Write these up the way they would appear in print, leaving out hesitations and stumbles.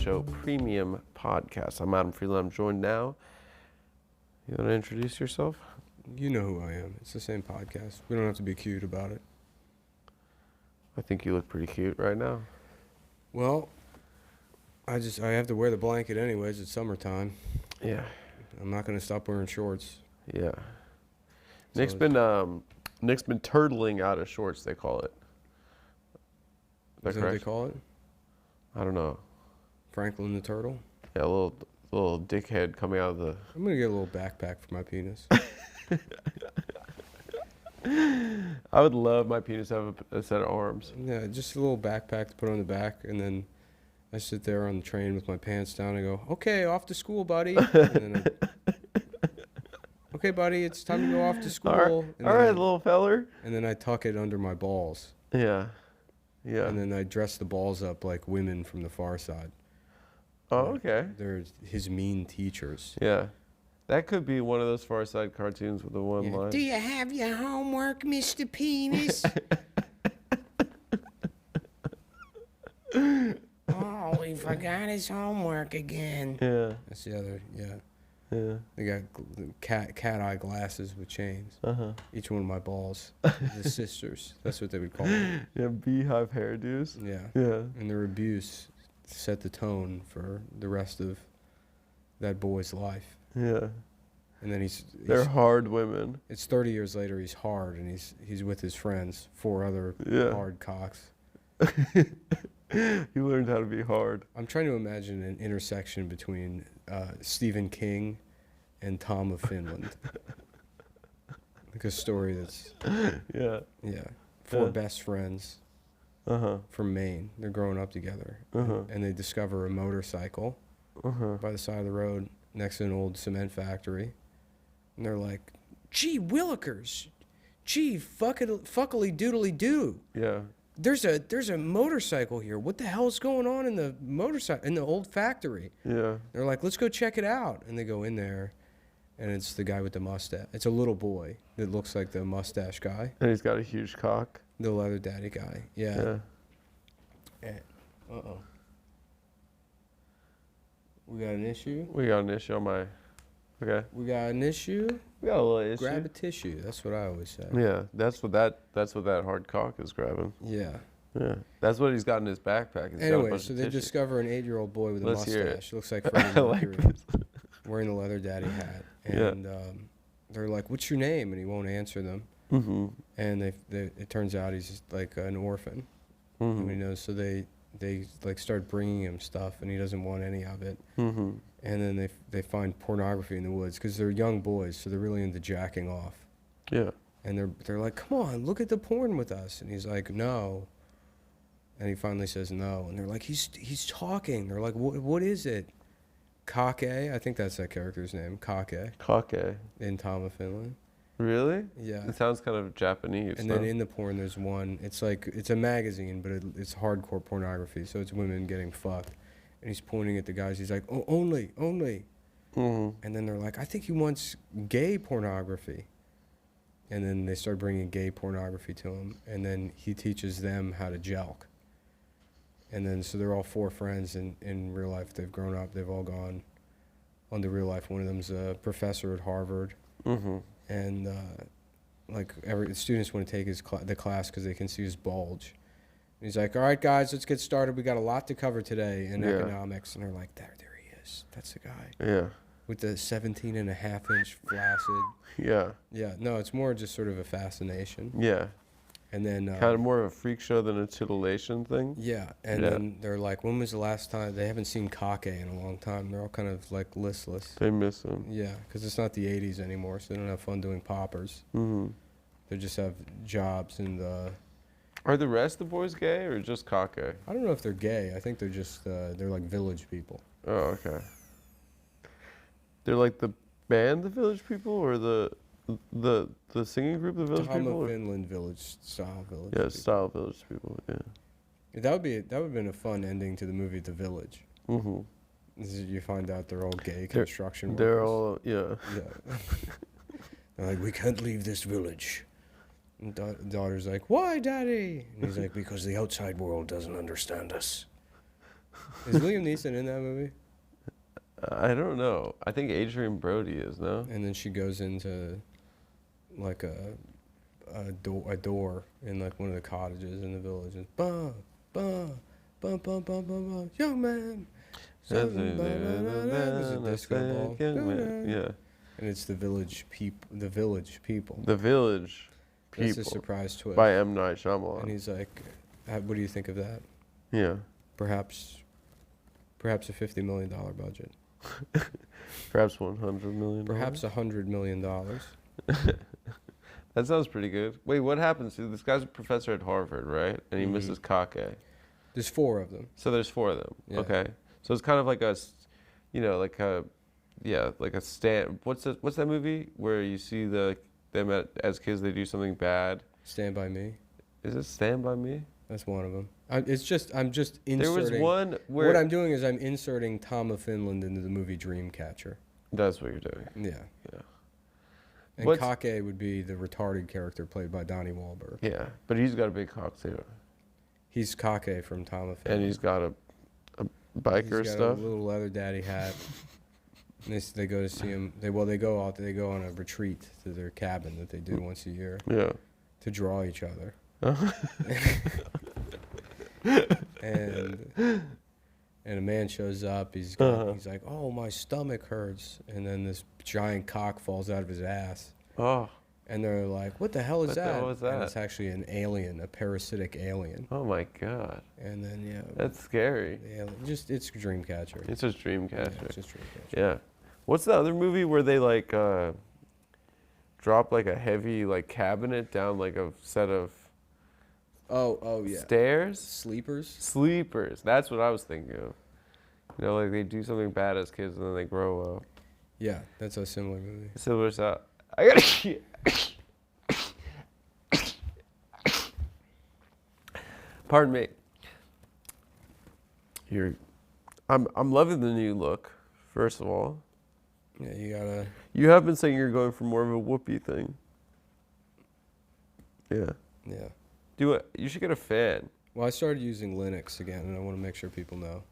Show Premium Podcast. I'm Adam Friedland. I'm joined now. You want to introduce yourself? You know who I am. It's the same podcast. We don't have to be cute about it. I think you look pretty cute right now. Well, I have to wear the blanket anyways. It's summertime. Yeah. I'm not going to stop wearing shorts. Yeah. So Nick's been turtling out of shorts, they call it. Is that what they call it? I don't know. Franklin the Turtle? Yeah, a little dickhead coming out of the... I'm going to get a little backpack for my penis. I would love my penis to have a set of arms. Yeah, just a little backpack to put on the back, and then I sit there on the train with my pants down and go, okay, off to school, buddy. And then okay, buddy, it's time to go off to school. All right, little feller. And then I tuck it under my balls. Yeah. Yeah. And then I dress the balls up like women from the Far Side. Oh, okay. They're his mean teachers. Yeah. That could be one of those Far Side cartoons with the one line. Do you have your homework, Mr. Penis? Oh, he forgot his homework again. Yeah. That's the other, yeah. Yeah. They got cat eye glasses with chains. Uh-huh. Each one of my balls. The sisters. That's what they would call them. Yeah, beehive hairdos. Yeah. Yeah. And their abuse set the tone for the rest of that boy's life. Yeah. And then They're hard women. It's 30 years later. He's hard, and he's with his friends, 4 other hard cocks. He learned how to be hard. I'm trying to imagine an intersection between Stephen King and Tom of Finland. Like a story that's Yeah. 4 best friends Uh-huh. from Maine. They're growing up together, Uh-huh. and they discover a motorcycle Uh-huh. by the side of the road next to an old cement factory. And they're like, gee, Willikers. Gee, fuckily doodly doo. Yeah. There's a motorcycle here. What the hell's going on in the old factory? Yeah. They're like, let's go check it out. And they go in there, and it's the guy with the mustache. It's a little boy that looks like the mustache guy. And he's got a huge cock. The leather daddy guy. Yeah. Uh-oh. We got an issue? We got an issue on my... Okay. We got an issue? We got a little issue. Grab a tissue. That's what I always say. Yeah, that's what that hard cock is grabbing. Yeah. Yeah. That's what he's got in his backpack. He's got a Anyway, bunch so of they tissue. discover an 8-year-old boy with a Let's hear it. mustache. Looks like Freddie I like Mercury, this. wearing the leather daddy hat. And they're like, what's your name? And he won't answer them. Mm-hmm. And it turns out he's just like an orphan. Mm-hmm. And he knows, so they like start bringing him stuff, and he doesn't want any of it. Mm-hmm. And then they find pornography in the woods because they're young boys, so they're really into jacking off. Yeah. And they're like, come on, look at the porn with us. And he's like, no. And he finally says no. And they're like, he's talking. They're like, what is it? Kake, I think that's that character's name, Kake, Kake. in Tom of Finland. Really? Yeah. It sounds kind of Japanese. And then in the porn, there's one. It's like it's a magazine, but it's hardcore pornography. So it's women getting fucked, and he's pointing at the guys. He's like, "Oh, only." Mm-hmm. And then they're like, "I think he wants gay pornography." And then they start bringing gay pornography to him, and then he teaches them how to jelk. And then so they're all 4 friends, and in real life they've grown up. They've all gone on to real life. One of them's a professor at Harvard. Mm-hmm. And the students want to take the class because they can see his bulge. And he's like, all right, guys, let's get started. We got a lot to cover today in economics. And they're like, there he is. That's the guy. Yeah. With the 17.5-inch flaccid. Yeah. Yeah, no, it's more just sort of a fascination. Yeah. And then... kind of more of a freak show than a titillation thing. Yeah, and then they're like, when was the last time? They haven't seen Kake in a long time. They're all kind of like listless. They miss him. Yeah, because it's not the 80s anymore, so they don't have fun doing poppers. Mm-hmm. They just have jobs and... Are the rest of the boys gay or just Kake? I don't know if they're gay. I think they're just, they're like village people. Oh, okay. They're like the band, the Village People, or the singing group, the Village Tom People? of Finland village style village. Yeah, people. style Village People, yeah. That would have been a fun ending to the movie The Village. Mm-hmm. You find out they're all gay construction workers. They're all, yeah. Yeah. They're like, we can't leave this village. And daughter's like, why, Daddy? And he's like, because the outside world doesn't understand us. Is Liam Neeson in that movie? I don't know. I think Adrian Brody is, no? And then she goes into like a door in like one of the cottages in the village, and bah, bah, bum bum bum bum bum, young man. Something, there's a disco ball. Yeah. And it's the village people. The village people. The Village That's a People surprise twist. by M. Night And Shyamalan. he's like, "What do you think of that? Yeah. Perhaps a $50 million budget. Perhaps $100 million. Perhaps $100 million. That sounds pretty good. Wait, what happens? This guy's a professor at Harvard, right? And he misses Kake. There's 4 of them. So there's 4 of them. Yeah. Okay. So it's kind of like like a stand. What's that movie where you see them as kids, they do something bad? Stand By Me. Is it Stand By Me? That's one of them. I'm just inserting. There was one where What I'm doing is I'm inserting Tom of Finland into the movie Dreamcatcher. That's what you're doing. Yeah. Yeah. And What's- Kake would be the retarded character played by Donnie Wahlberg. Yeah, but he's got a big cock too, He's Kake from Tom of Finland. and he's got a biker He's got stuff. a little leather daddy hat. And they go to see him. They go on a retreat to their cabin that they do once a year Yeah. to draw each other. And a man shows up. He's like, "Oh, my stomach hurts," and then this giant cock falls out of his ass. Oh. And they're like, "What the hell is What the that?" hell is And that? it's actually an alien, a parasitic alien. Oh my God. And then That's scary. the alien, it's Dreamcatcher. It's just Yeah, Dreamcatcher. it's just Dreamcatcher. Yeah. What's the other movie where they like drop like a heavy like cabinet down like a set of Oh yeah. stairs? Sleepers. Sleepers. That's what I was thinking of. You know, like they do something bad as kids and then they grow up. Yeah, that's a similar movie. Similar to I gotta. Pardon me. I'm loving the new look. First of all, Yeah, you gotta. you have been saying you're going for more of a whoopee thing. Yeah. Yeah. Do it. You should get a fan. Well, I started using Linux again, and I want to make sure people know.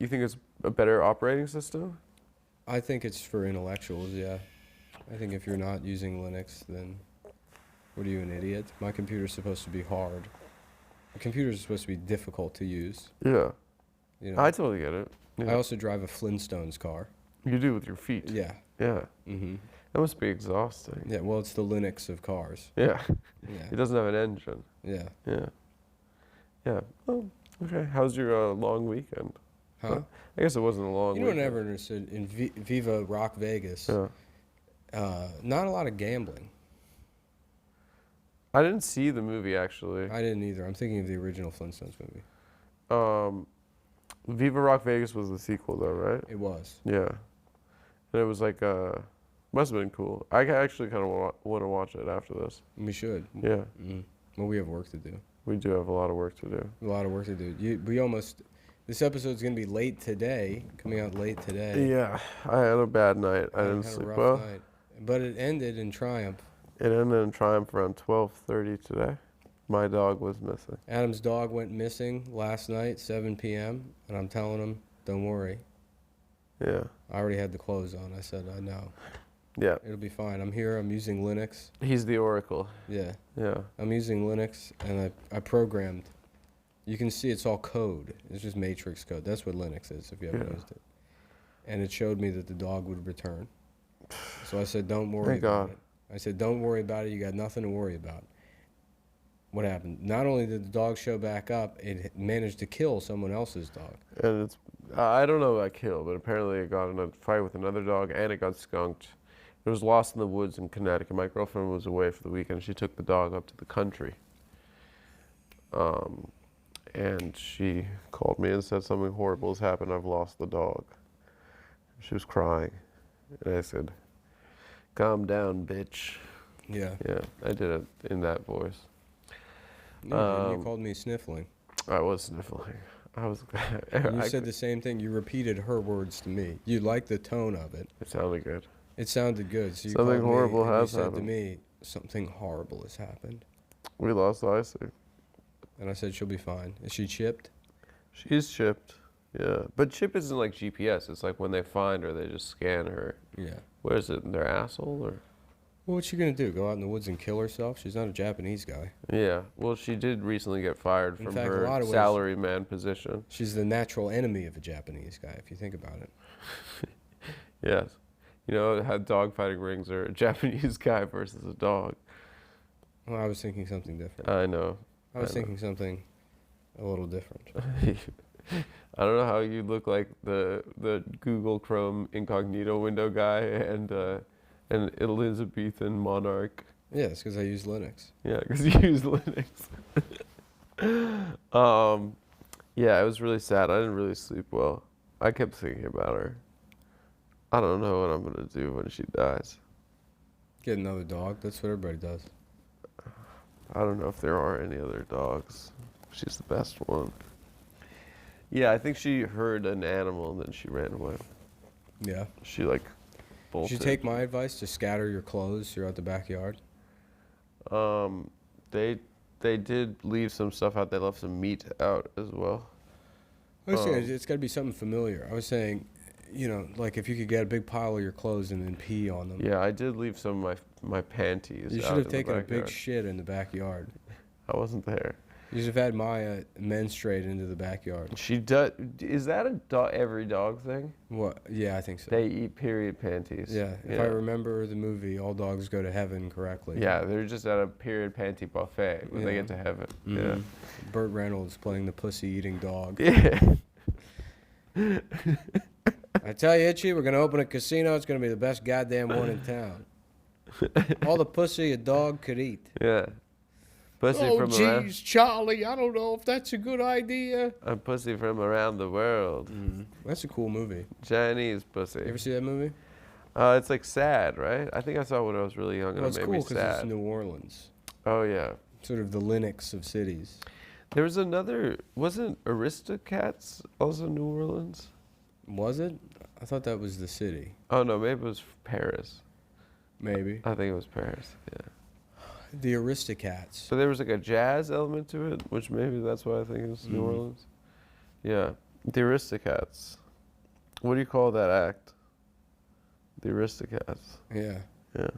You think it's a better operating system? I think it's for intellectuals, yeah. I think if you're not using Linux, then what are you, an idiot? My computer's supposed to be hard. The computer's supposed to be difficult to use. Yeah. You know? I totally get it. Yeah. I also drive a Flintstones car. You do with your feet. Yeah. Yeah. Mm-hmm. That must be exhausting. Yeah, well, it's the Linux of cars. Yeah. Yeah. It doesn't have an engine. Yeah. Yeah. Yeah. Oh, okay. How's your long weekend? Huh? I guess it wasn't a long You know what I weekend. never understood? In Viva Rock Vegas, Yeah. not a lot of gambling. I didn't see the movie, actually. I didn't either. I'm thinking of the original Flintstones movie. Viva Rock Vegas was the sequel, though, right? It was. Yeah. And it was like, must have been cool. I actually kind of want to watch it after this. We should. Yeah. Mm. Well, we have work to do. We do have a lot of work to do. A lot of work to do. This episode's going to be late today, coming out late today. Yeah. I had a bad night. I didn't had a sleep rough well. night. But it ended in triumph. It ended in triumph around 12:30 today. My dog was missing. Adam's dog went missing last night, 7 p.m., and I'm telling him, don't worry. Yeah. I already had the clothes on. I said, I know. Yeah. It'll be fine. I'm here. I'm using Linux. He's the oracle. Yeah. Yeah. I'm using Linux, and I programmed. You can see it's all code. It's just matrix code. That's what Linux is, if you haven't Yeah. used it. And it showed me that the dog would return. So I said, don't worry Thank about God. it. I said, don't worry about it. You got nothing to worry about. What happened? Not only did the dog show back up, it managed to kill someone else's dog. And it's, I don't know about kill, but apparently it got in a fight with another dog and it got skunked. It was lost in the woods in Connecticut. My girlfriend was away for the weekend. She took the dog up to the country. And she called me and said something horrible has happened. I've lost the dog. She was crying. And I said, calm down, bitch. Yeah. Yeah, I did it in that voice. You called me sniffling. I was sniffling. I was. And you said the same thing. You repeated her words to me. You liked the tone of it. It sounded good. It sounded good. So you Something called me horrible and has you said happened. to me, something horrible has happened. We lost Icy. And I said, she'll be fine. Is she chipped? She's chipped. Yeah. But chip isn't like GPS. It's like when they find her, they just scan her. Yeah. Where is it? In their asshole or? Well, what's she gonna do? Go out in the woods and kill herself? She's not a Japanese guy. Yeah. Well, she did recently get fired In from fact, a her lot of ways- salaryman position. She's the natural enemy of a Japanese guy, if you think about it. Yes. You know how dogfighting rings are a Japanese guy versus a dog. Well, I was thinking something different. I know. I was thinking something a little different. I don't know how you look like the Google Chrome incognito window guy and an Elizabethan monarch. Yeah, it's because I use Linux. Yeah, because you use Linux. Yeah, it was really sad. I didn't really sleep well. I kept thinking about her. I don't know what I'm gonna do when she dies. Get another dog. That's what everybody does. I don't know if there are any other dogs. She's the best one. Yeah, I think she heard an animal and then she ran away. Yeah. She like bolted. Should you take my advice to scatter your clothes throughout the backyard? They did leave some stuff out. They left some meat out as well. I was saying it's got to be something familiar. I was saying, like if you could get a big pile of your clothes and then pee on them. Yeah, I did leave some of my panties. You out should have in the taken a big backyard. shit in the backyard. I wasn't there. You should have had Maya menstruate into the backyard. She does. Is that every dog thing? What? Yeah, I think so. They eat period panties. Yeah, if I remember the movie, all dogs go to heaven correctly. Yeah, they're just at a period panty buffet when they get to heaven. Mhm. Burt Reynolds playing the pussy-eating dog. Yeah. I tell you, Itchy, we're gonna open a casino. It's gonna be the best goddamn one in town. All the pussy a dog could eat. Yeah. Pussy Oh, from around. jeez, Charlie, I don't know if that's a good idea. A pussy from around the world. That's a cool movie. Chinese pussy. You ever see that movie? It's like sad, right? I think I saw it when I was really young and Well, it it's made cool me because sad. it's New Orleans. Oh yeah. Sort of the Linux of cities. There was another. Wasn't Aristocats also New Orleans? Was it? I thought that was the city. Oh no, maybe it was Paris. Maybe. I think it was Paris. Yeah. The Aristocats. So there was like a jazz element to it, which maybe that's why I think it was New Orleans. Yeah. The Aristocats. What do you call that act? The Aristocats. Yeah. Yeah.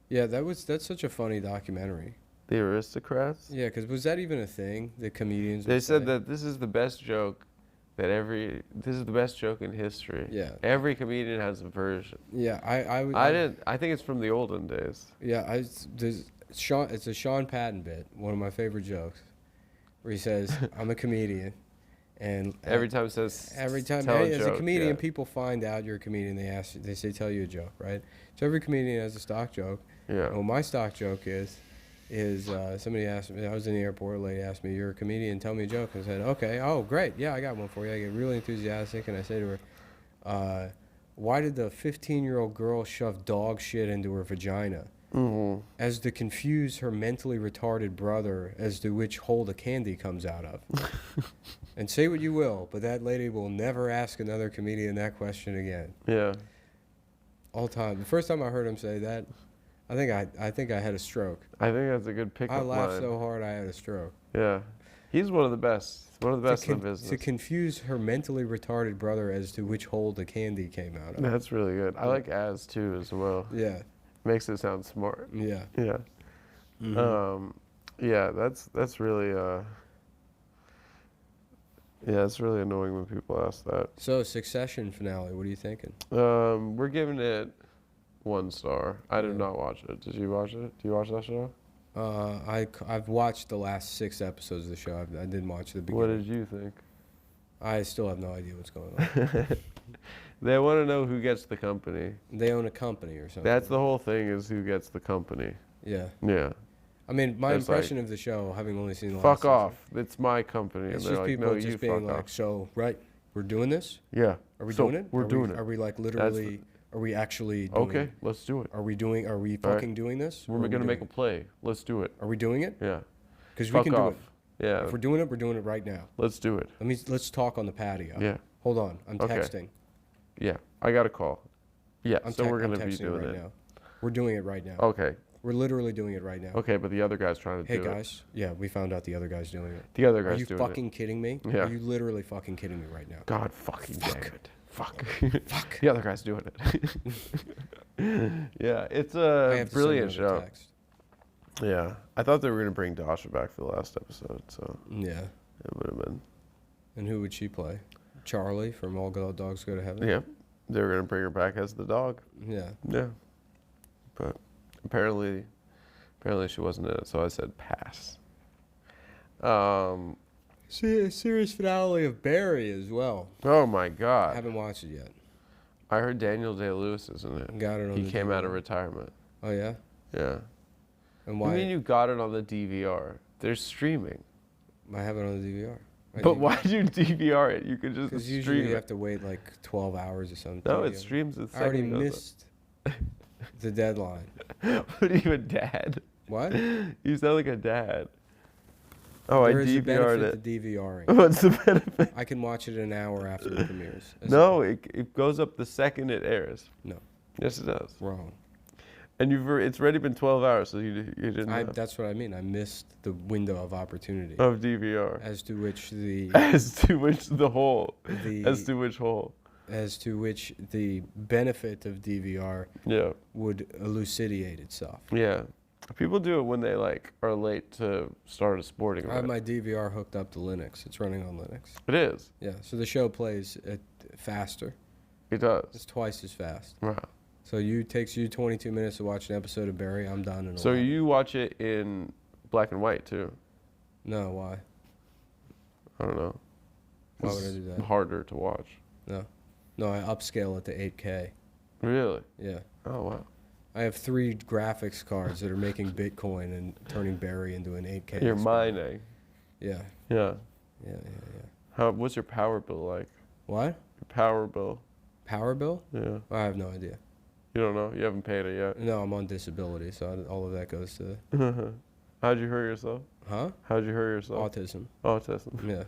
Yeah, that's such a funny documentary. The Aristocrats? Yeah, because was that even a thing? The comedians. They would said say? that this is the best joke this is the best joke in history. Yeah. Every comedian has a version. Yeah, I think it's from the olden days. Yeah, it's a Sean Patton bit, one of my favorite jokes, where he says, "I'm a comedian," and Every time it says tell hey, as a joke, comedian, yeah. people find out you're a comedian. They say tell you a joke, right? So every comedian has a stock joke. Yeah. Well, my stock joke is somebody asked me, I was in the airport, a lady asked me, "You're a comedian, tell me a joke." And I said, "Okay, oh great, yeah, I got one for you." I get really enthusiastic and I say to her, "Why did the 15-year-old girl shove dog shit into her vagina?" As to confuse her mentally retarded brother as to which hole the candy comes out of. And say what you will, but that lady will never ask another comedian that question again. Yeah. All time. The first time I heard him say that, I think I had a stroke. I think that's a good pickup I laughed line. so hard I had a stroke. Yeah. He's one of the best. One of the best in the business. To confuse her mentally retarded brother as to which hole the candy came out of. That's really good. I like as too as well. Yeah. Makes it sound smart. Yeah. Yeah. Yeah, that's really it's really annoying when people ask that. So, Succession finale, what are you thinking? We're giving it 1 star. I did not watch it. Did you watch it? Do you watch that show? I've watched the last 6 episodes of the show. I didn't watch the beginning. What did you think? I still have no idea what's going on. They want to know who gets the company. They own a company or something. That's the whole thing, is who gets the company. Yeah. Yeah. I mean, my It's impression of the show, having only seen the last Fuck season, off. It's my company. It's and they're just like, people no, you just fuck being like, off. so, right, we're doing this? Yeah. Are we So, doing it? We're doing it. Are we like literally, are we actually doing Okay, it? let's do it. Are we fucking doing this? We're Or are going to we make a doing play. Let's do it. it? Are we doing it? Yeah. Because we Fuck can off. do Yeah. it. If we're doing it right now. Let's do it. Let's talk on the patio. Yeah. Hold on, I'm Okay. texting. Yeah. I got a call. Yeah. I'm So we're I'm going to be texting doing right it. now. We're doing it right now. Okay. We're literally doing it right now. Okay, but the other guy's trying to Hey do it. guys, yeah, we found out the other guy's doing it. The other Are guy's you doing fucking kidding me? Yeah. Are you literally fucking kidding me right now? it. God fucking Fuck. damn it. Fuck. Fuck. The other guy's doing it. Yeah, it's I a have to brilliant send another show. text. Yeah. I thought they were going to bring Dasha back for the last episode, so Yeah. it would have been. And who would she play? Charlie from All Dogs Go to Heaven? Yeah. They were going to bring her back as the dog. Yeah. Yeah. But apparently she wasn't in it, so I said pass. See a series finale of Barry as well. Oh my I God. haven't watched it yet. I heard Daniel Day-Lewis is in it. Got it on He the came out DVR. of retirement. Oh yeah? Yeah. And I why? mean, you got it on the DVR. They're streaming. I have it on the DVR. But why'd you DVR it? You could just Because stream usually you it. have to wait like 12 hours or something. No, to it get streams the I already second it goes missed the deadline. up. What are you, a dad? What? You sound like a dad. Oh, There I is a DVR'd benefit it. to DVRing. What's the benefit? I can watch it an hour after it premieres. No, it goes up the second it airs. No. Yes, it does. Wrong. And it's already been 12 hours, so you didn't know. That's what I mean. I missed the window of opportunity. Of DVR. As to which the As to which the hole. The- As to which hole. as to which the benefit of DVR Yeah. would elucidate itself. Yeah. People do it when they are late to start a sporting I have event. my DVR hooked up to Linux. It's running on Linux. It is. Yeah, so the show plays faster. It does. It's twice as fast. Wow. So it takes you 22 minutes to watch an episode of Barry. I'm done in So 11. you watch it in black and white too? No, why? I don't know. Why would I It's do that? harder to watch. No, I upscale it to 8K. Really? Yeah. Oh wow. I have 3 graphics cards that are making Bitcoin and turning Barry into an 8K. You're experience. mining. Yeah. Yeah. Yeah. What's your power bill like? What? Your power bill? Power bill? Yeah. I have no idea. You don't know? You haven't paid it yet? No, I'm on disability, so all of that goes to... How'd you hurt yourself? Huh? How'd you hurt yourself? Autism. Autism.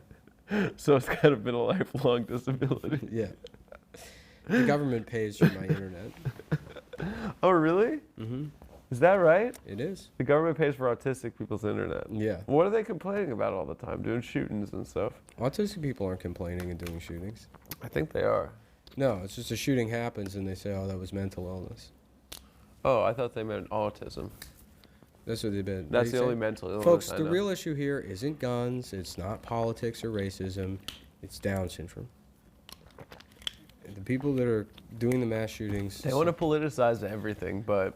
Yeah. So it's kind of been a lifelong disability. Yeah. The government pays for my internet. Oh, really? Mm-hmm. Is that right? It is. The government pays for autistic people's internet. Yeah. What are they complaining about all the time? Doing shootings and stuff? Autistic people aren't complaining and doing shootings. I think they are. No, it's just a shooting happens and they say, oh, that was mental illness. Oh, I thought they meant autism. That's what they've been. That's they the only say. mental illness Folks, I the know. real issue here isn't guns. It's not politics or racism. It's Down syndrome. And the people that are doing the mass shootings... They want to politicize everything, but...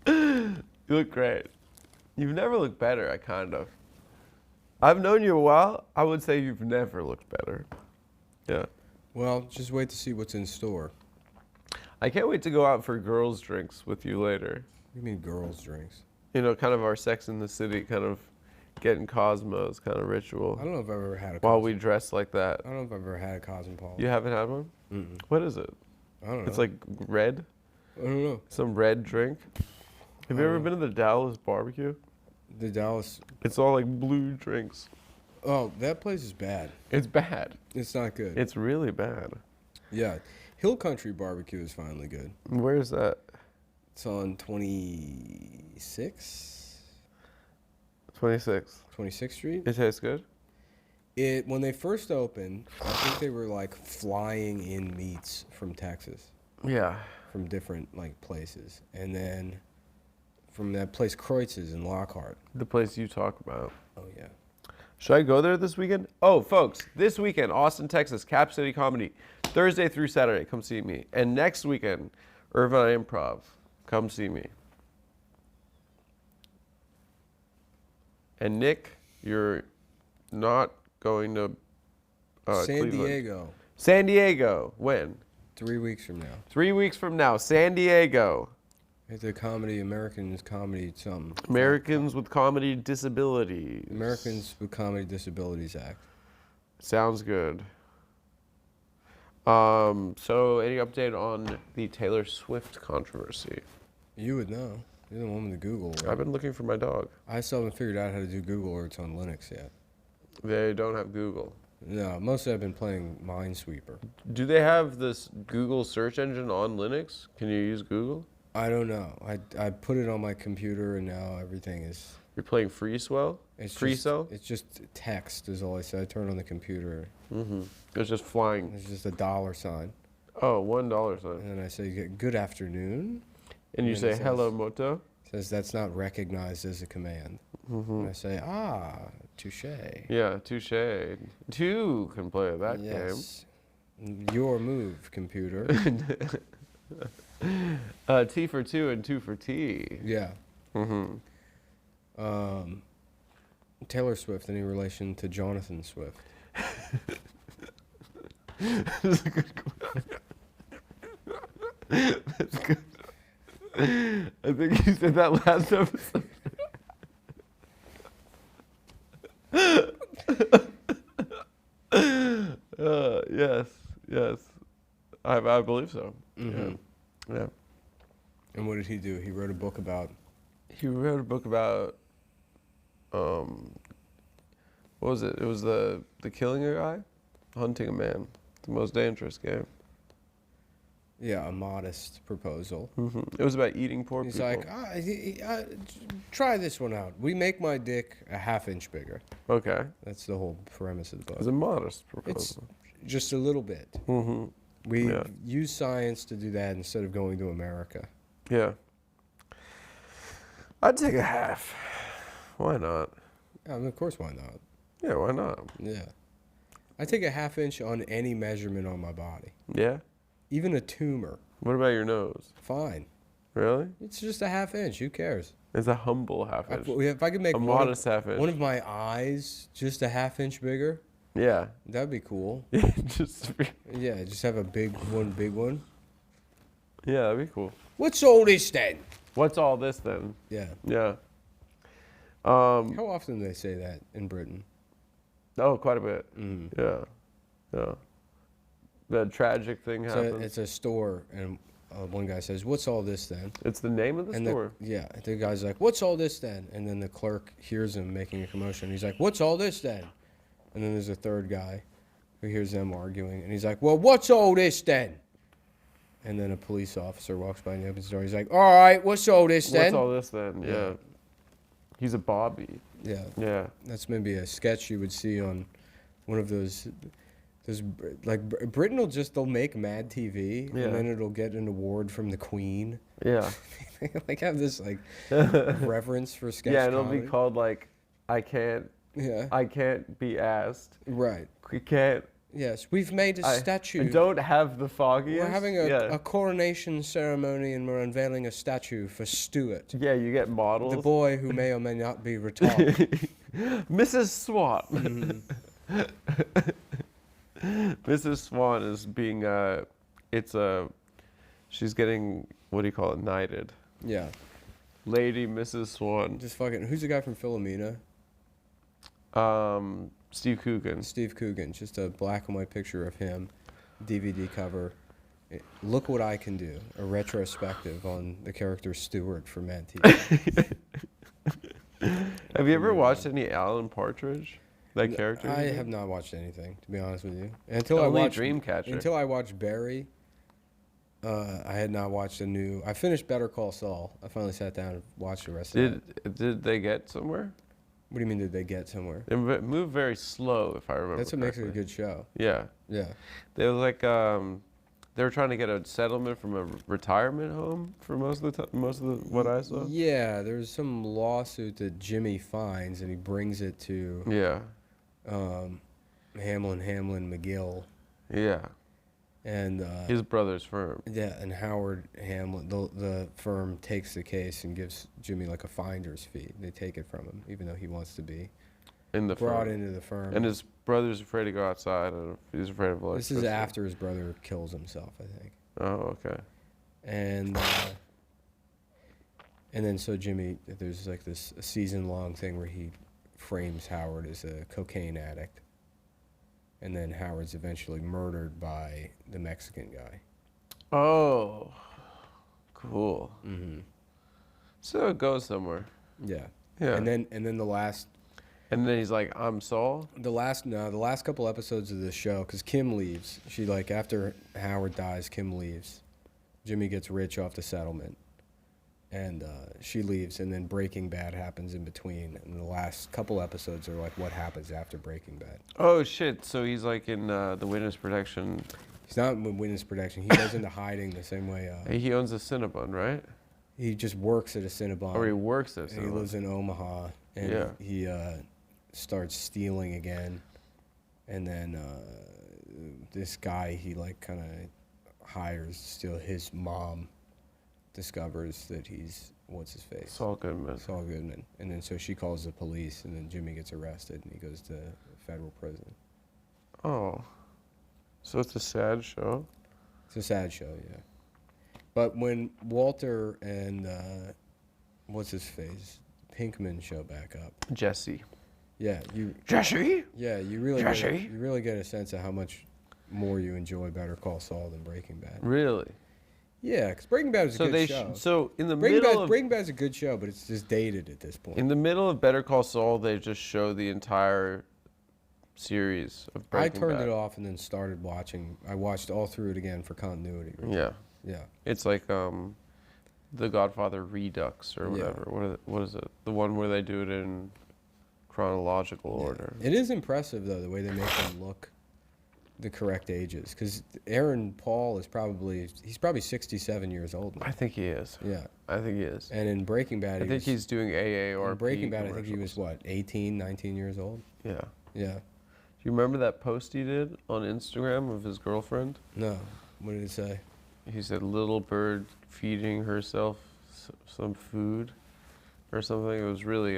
You look great. You've never looked better, I've known you a while. I would say you've never looked better. Yeah. Well, just wait to see what's in store. I can't wait to go out for girls' drinks with you later. What do you mean girls' drinks? You know, kind of our Sex in the City, kind of getting Cosmos kind of ritual. I don't know if I've ever had a While we dress like that. I don't know if I've ever had a cosmopolitan. You haven't had one? Mm-mm. What is it? I don't know. It's like red? I don't know. Some red drink? Have you ever been to the Dallas barbecue? The Dallas... It's all like blue drinks. Oh, that place is bad. It's bad. It's not good. It's really bad. Yeah. Hill Country Barbecue is finally good. Where is that? It's on 26th 26th. Street. It tastes good? When they first opened, I think they were like flying in meats from Texas, Yeah. from different like places. And then from that place Kreutz's in Lockhart. The place you talk about. Oh yeah. Should I go there this weekend? Oh, folks, this weekend, Austin, Texas, Cap City Comedy. Thursday through Saturday, come see me. And next weekend, Irvine Improv. Come see me. And Nick, you're not going to San Cleveland. Diego, San Diego. When? 3 weeks from now. 3 weeks from now, San Diego. It's a Americans comedy something. Americans with Comedy Disabilities. Americans with Comedy Disabilities Act. Sounds good. So any update on the Taylor Swift controversy? You would know. You're the one with the Google. Right? I've been looking for my dog. I still haven't figured out how to do Google Alerts on Linux yet. They don't have Google. No, mostly I've been playing Minesweeper. Do they have this Google search engine on Linux? Can you use Google? I don't know. I put it on my computer and now everything is. You're playing FreeCell? It's just text is all I say. I turn it on the computer. Mm-hmm. It's just flying. It's just a dollar sign. Oh, $1 sign. And then I say, good afternoon. And you then say, it says- hello, Moto? Says that's not recognized as a command. Mm-hmm. And I say, touche. Yeah, touche. Two can play that Yes. Your move, computer. game. T for two and two for T. Yeah. Mm-hmm. Taylor Swift, any relation to Jonathan Swift? That's a good question. That's good. I think you said that last episode. Yes. I believe so. Mhm. Yeah. And what did he do? He wrote a book about. He wrote a book about, what was it? It was the killing a guy, hunting a man. The most dangerous game. Yeah, a modest proposal. Mm-hmm. It was about eating poor He's people. like, try this one out. We make my dick a half-inch bigger. Okay. That's the whole premise of the It was book. a modest It's proposal. just a little bit. Mm-hmm. We Yeah. use science to do that instead of going to America. Yeah. I'd take a half. Why not? I mean, of course, why not? Yeah, why not? Yeah. I take a half-inch on any measurement on my body. Yeah? Even a tumor. What about your nose? Fine. Really? It's just a half-inch. Who cares? It's a humble half inch. If I could make A modest half inch. one of my eyes just a half-inch bigger, Yeah. that'd be cool. Just Yeah, just have a big one. yeah, that'd be cool. What's all this then? What's all this then? Yeah. Yeah. How often do they say that in Britain? Oh, quite a bit. Mm. Yeah. That tragic thing So happened. it's a store, and one guy says, "What's all this then?" It's the name of the store. The guy's like, "What's all this then?" And then the clerk hears him making a commotion. He's like, "What's all this then?" And then there's a third guy who hears them arguing, and he's like, "Well, what's all this then?" And then a police officer walks by and opens the door. He's like, "All right, what's all this then?" What's all this then? Yeah. Yeah. He's a Bobby. Yeah, Yeah. that's maybe a sketch you would see on one of those like Britain they'll make Mad TV, Yeah. and then it'll get an award from the Queen. Yeah. They like have this like reverence for sketch Yeah, and it'll comedy. be called like I can't be asked. Right. We can't. Yes, we've made a I statue. don't have the foggiest. We're having yeah. a coronation ceremony, and we're unveiling a statue for Stuart, Yeah, you get models. the boy who may or may not be retarded. Mrs. Swan. Mhm. Mrs. Swan is being she's getting, what do you call it, knighted. Yeah, Lady Mrs. Swan. just fucking. Who's the guy from Philomena? Steve Coogan. Steve Coogan. Just a black and white picture of him, DVD cover. Look what I can do. A retrospective on the character Stuart from Mad TV. Have you ever watched any Alan Partridge? That character? I have not watched anything, to be honest with you. Until Only I watched Dreamcatcher. Until I watched Barry, I had not watched I finished Better Call Saul. I finally sat down and watched the rest of it. Did they get somewhere? What do you mean, did they get somewhere? They moved very slow, if I remember. That's what makes it a correctly. good show. Yeah, Yeah. they were like they were trying to get a settlement from a retirement home for most of the what I saw. Yeah, there's some lawsuit that Jimmy finds, and he brings it to Yeah, Hamlin McGill, yeah. and His brother's firm. yeah, and Howard Hamlin, the firm takes the case and gives Jimmy like a finder's fee. They take it from him, even though he wants to be In the brought firm. into the firm. And his brother's afraid to go outside, and he's afraid of This electricity. is after his brother kills himself, I think. Oh, okay. And then so Jimmy, there's like this a season-long thing where he frames Howard as a cocaine addict, and then Howard's eventually murdered by the Mexican guy. Oh, cool. Mm-hmm. So it goes somewhere. Yeah. Yeah. And then the last he's like, I'm Saul. the last couple episodes of this show, because Kim leaves. She like after Howard dies, Kim leaves. Jimmy gets rich off the settlement, and she leaves. And then Breaking Bad happens in between. And the last couple episodes are like what happens after Breaking Bad. Oh shit! So he's like in the witness protection. He's not in witness protection. He goes into hiding the same way. He owns a Cinnabon, right? He just works at a Cinnabon. Or he works at And he Cinnabon. lives in Omaha, and Yeah. he starts stealing again, and then this guy he like kind of hires to steal. His mom discovers that he's what's his face Saul Goodman. Saul Goodman, and then so she calls the police, and then Jimmy gets arrested, and he goes to federal prison. Oh. So it's a sad show. It's a sad show, yeah. But when Walter and what's his face Pinkman show back up, Jesse. yeah, Jesse? you really Jesse? you really get a sense of how much more you enjoy Better Call Saul than Breaking Bad. Really? Yeah, because Breaking Bad is a good show. So in the middle of Breaking Bad's a good show, but it's just dated at this point. in the middle of Better Call Saul, they just show the entire series of I Breaking turned Bad. it off and then started watching. I watched all through it again for continuity. Yeah. Yeah. It's like The Godfather Redux or Yeah. whatever. What is it? The one where they do it in chronological order. It is impressive though the way they make them look the correct ages. Because Aaron Paul is probably 67 years old now. I think he is. Yeah. I think he is. And in Breaking Bad, I think he's doing AARP. in Breaking Bad, I think he was commercials. what 18, 19 years old. Yeah. Yeah. Do you remember that post he did on Instagram of his girlfriend? No. What did it say? He said, "Little bird feeding herself some food," or something. It was really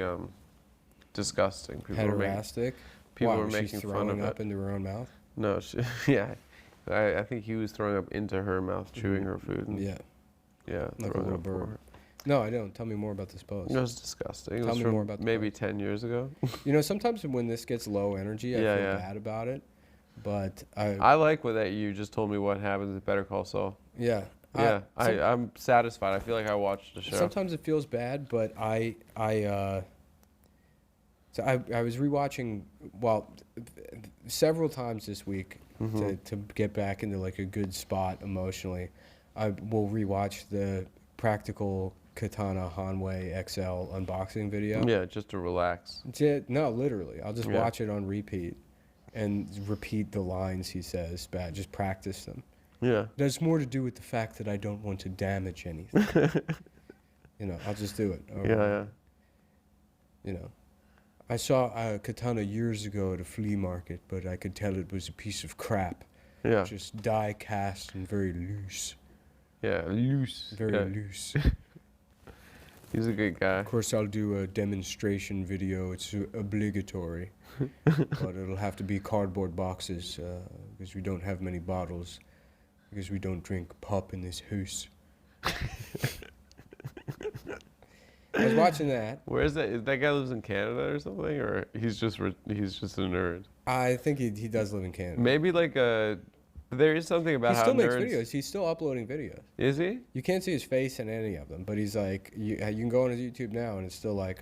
disgusting. People Heterastic. people Why, were was making she fun throwing of up it. into her own mouth? No, yeah. I think he was throwing up into her mouth, chewing her food. And, Yeah. yeah, Like a throwing little up for bird. her. No, I don't. Tell me more about this post. It was disgusting. It Tell was me from more about the maybe 10 years ago. You know, sometimes when this gets low energy, I Yeah, feel yeah. bad about it. But I like that you just told me what happens with Better Call Saul. yeah. Yeah, Some- I'm satisfied. I feel like I watched the show. Sometimes it feels bad, but so I was rewatching several times this week to get back into like a good spot emotionally. I will rewatch the Practical Katana Hanwei XL unboxing video. Yeah, just to relax. No, literally, I'll just Yeah. watch it on repeat and repeat the lines he says. Just practice them. Yeah. It has more to do with the fact that I don't want to damage anything. I'll just do it. over Yeah, and yeah. I saw a katana years ago at a flea market, but I could tell it was a piece of crap. Yeah. Just die cast and very loose. Yeah, loose. Very Yeah. loose. He's a good guy. Of course, I'll do a demonstration video. It's obligatory. But it'll have to be cardboard boxes because we don't have many bottles. Because we don't drink pop in this house. I was watching that. Where is that? Is that guy lives in Canada or something, or he's just a nerd? I think he does live in Canada. Maybe like a. There is something about He how still makes nerds. videos. He's still uploading videos. Is he? You can't see his face in any of them, but he's like, you can go on his YouTube now, and it's still like,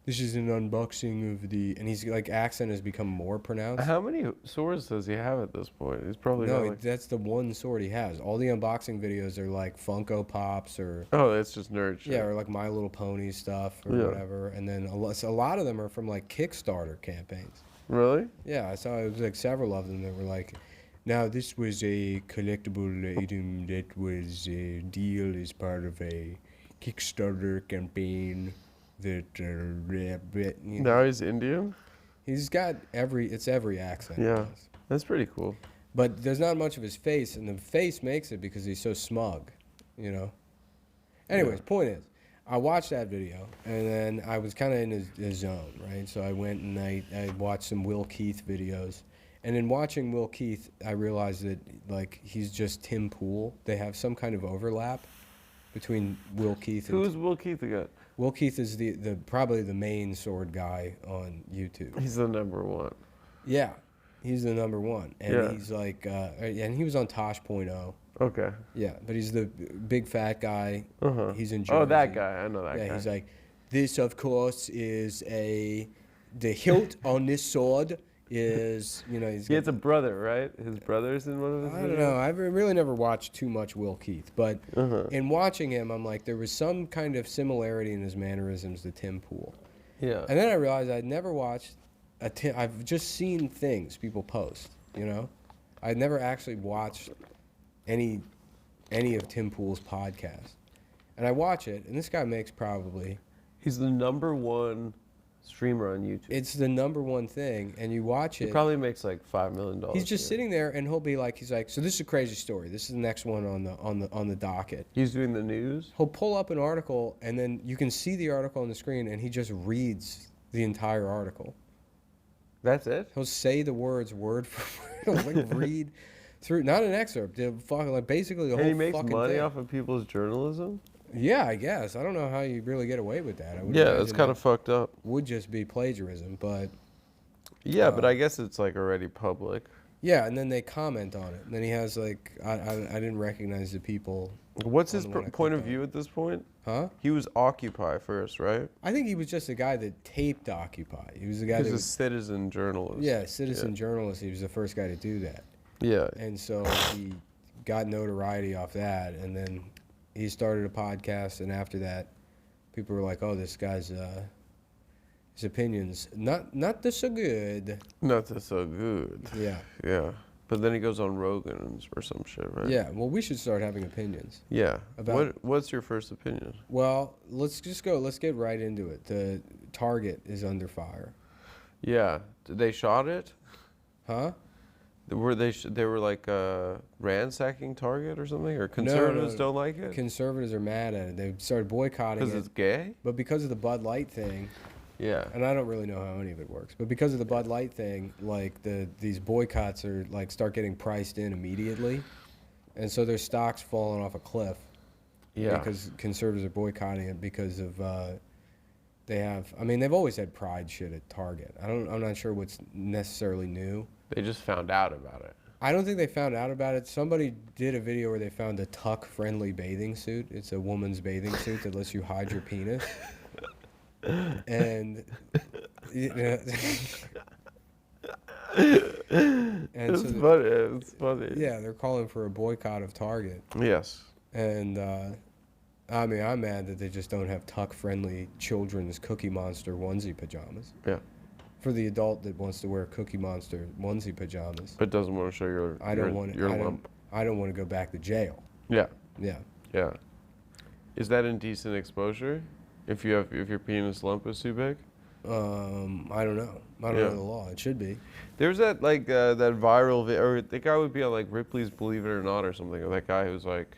this is an unboxing of the, and he's like, accent has become more pronounced. How many swords does he have at this point? He's probably No, got like. that's the one sword he has. All the unboxing videos are like Funko Pops or Oh, that's just nerd shit. yeah, or like My Little Pony stuff or Yeah. whatever. And then a lot of them are from like Kickstarter campaigns. Really? Yeah, I saw it was like several of them that were like, now this was a collectible item that was a deal as part of a Kickstarter campaign that Now he's Indian. he's got every accent. he Yeah. has. That's pretty cool. But there's not much of his face, and the face makes it because he's so smug, Anyways, point is, I watched that video, and then I was kind of in his zone, right? So I went and I watched some Will Keith videos. And in watching Will Keith, I realized that, like, he's just Tim Pool. They have some kind of overlap between Will Keith and... Who's Will Keith again? Will Keith is the probably the main sword guy on YouTube. He's the number one. Yeah, he's the number one. And Yeah. he's like... and he was on Tosh.0. Okay. Yeah, but he's the big fat guy. Uh-huh. He's in Jersey. Oh, that guy. I know that Yeah, guy. he's like, this of course is the hilt on this sword is, he's He got has a brother, right? His brother's in one of his I don't videos? know. I've really never watched too much Will Keith, but Uh-huh. in watching him, I'm like, there was some kind of similarity in his mannerisms to Tim Pool. Yeah. And then I realized I'd never watched I've just seen things people post, I'd never actually watched any of Tim Pool's podcasts. And I watch it, and this guy makes probably, He's the #1 streamer on YouTube. it's the number one thing, and you watch He it. probably makes like $5 million. He's just a year. sitting there, and he's like, so this is a crazy story. This is the next one on the docket. He's doing the news? He'll pull up an article, and then you can see the article on the screen, and he just reads the entire article. That's it? He'll say the words word for word. He'll like read through, not an excerpt. Basically the And whole he makes fucking money thing. off of people's journalism? Yeah, I guess. I don't know how you really get away with that. I would Yeah, imagine it's kind of that fucked up. would just be plagiarism, but Yeah, but I guess it's like already public. yeah. And then they comment on it. And then he has like, I didn't recognize the people. What's on his the one I point of clicked on. view at this point? Huh? He was Occupy first, right? I think he was just a guy that taped Occupy. He was the guy He that was a was, citizen journalist. yeah, citizen journalist. He was the first guy to do that. Yeah. And so he got notoriety off that, and then he started a podcast, and after that, people were like, "Oh, this guy's his opinions not this so good." Not that so good. Yeah, Yeah. But then he goes on Rogan or some shit, right? yeah. Well, we should start having opinions. Yeah. About- What's your first opinion? Well, let's get right into it. The Target is under fire, Yeah. They shot it? huh? Were they were like ransacking Target or something? Or conservatives no. don't like it? Conservatives are mad at it. They started boycotting Because it, it's gay? but because of the Bud Light thing. Yeah. And I don't really know how any of it works, but because of the Bud Light thing, like these boycotts are like start getting priced in immediately, and so their stocks falling off a cliff. Yeah. Because conservatives are boycotting it because of they've always had pride shit at Target. I'm not sure what's necessarily new. They just found out about it. I don't think they found out about it. Somebody did a video where they found a tuck-friendly bathing suit. It's a woman's bathing suit that lets you hide your penis. And and It's so funny. It's funny. yeah, they're calling for a boycott of Target. Yes. And I mean, I'm mad that they just don't have tuck-friendly children's Cookie Monster onesie pajamas Yeah. for the adult that wants to wear Cookie Monster onesie pajamas. But doesn't want to show your lump. I don't want to go back to jail. Yeah. Yeah. Yeah. Is that indecent exposure? If your penis lump is too big? I don't know. I don't Yeah. know the law. It should be. There's that that viral or the guy would be on like Ripley's Believe It or Not or something. Or that guy who's like,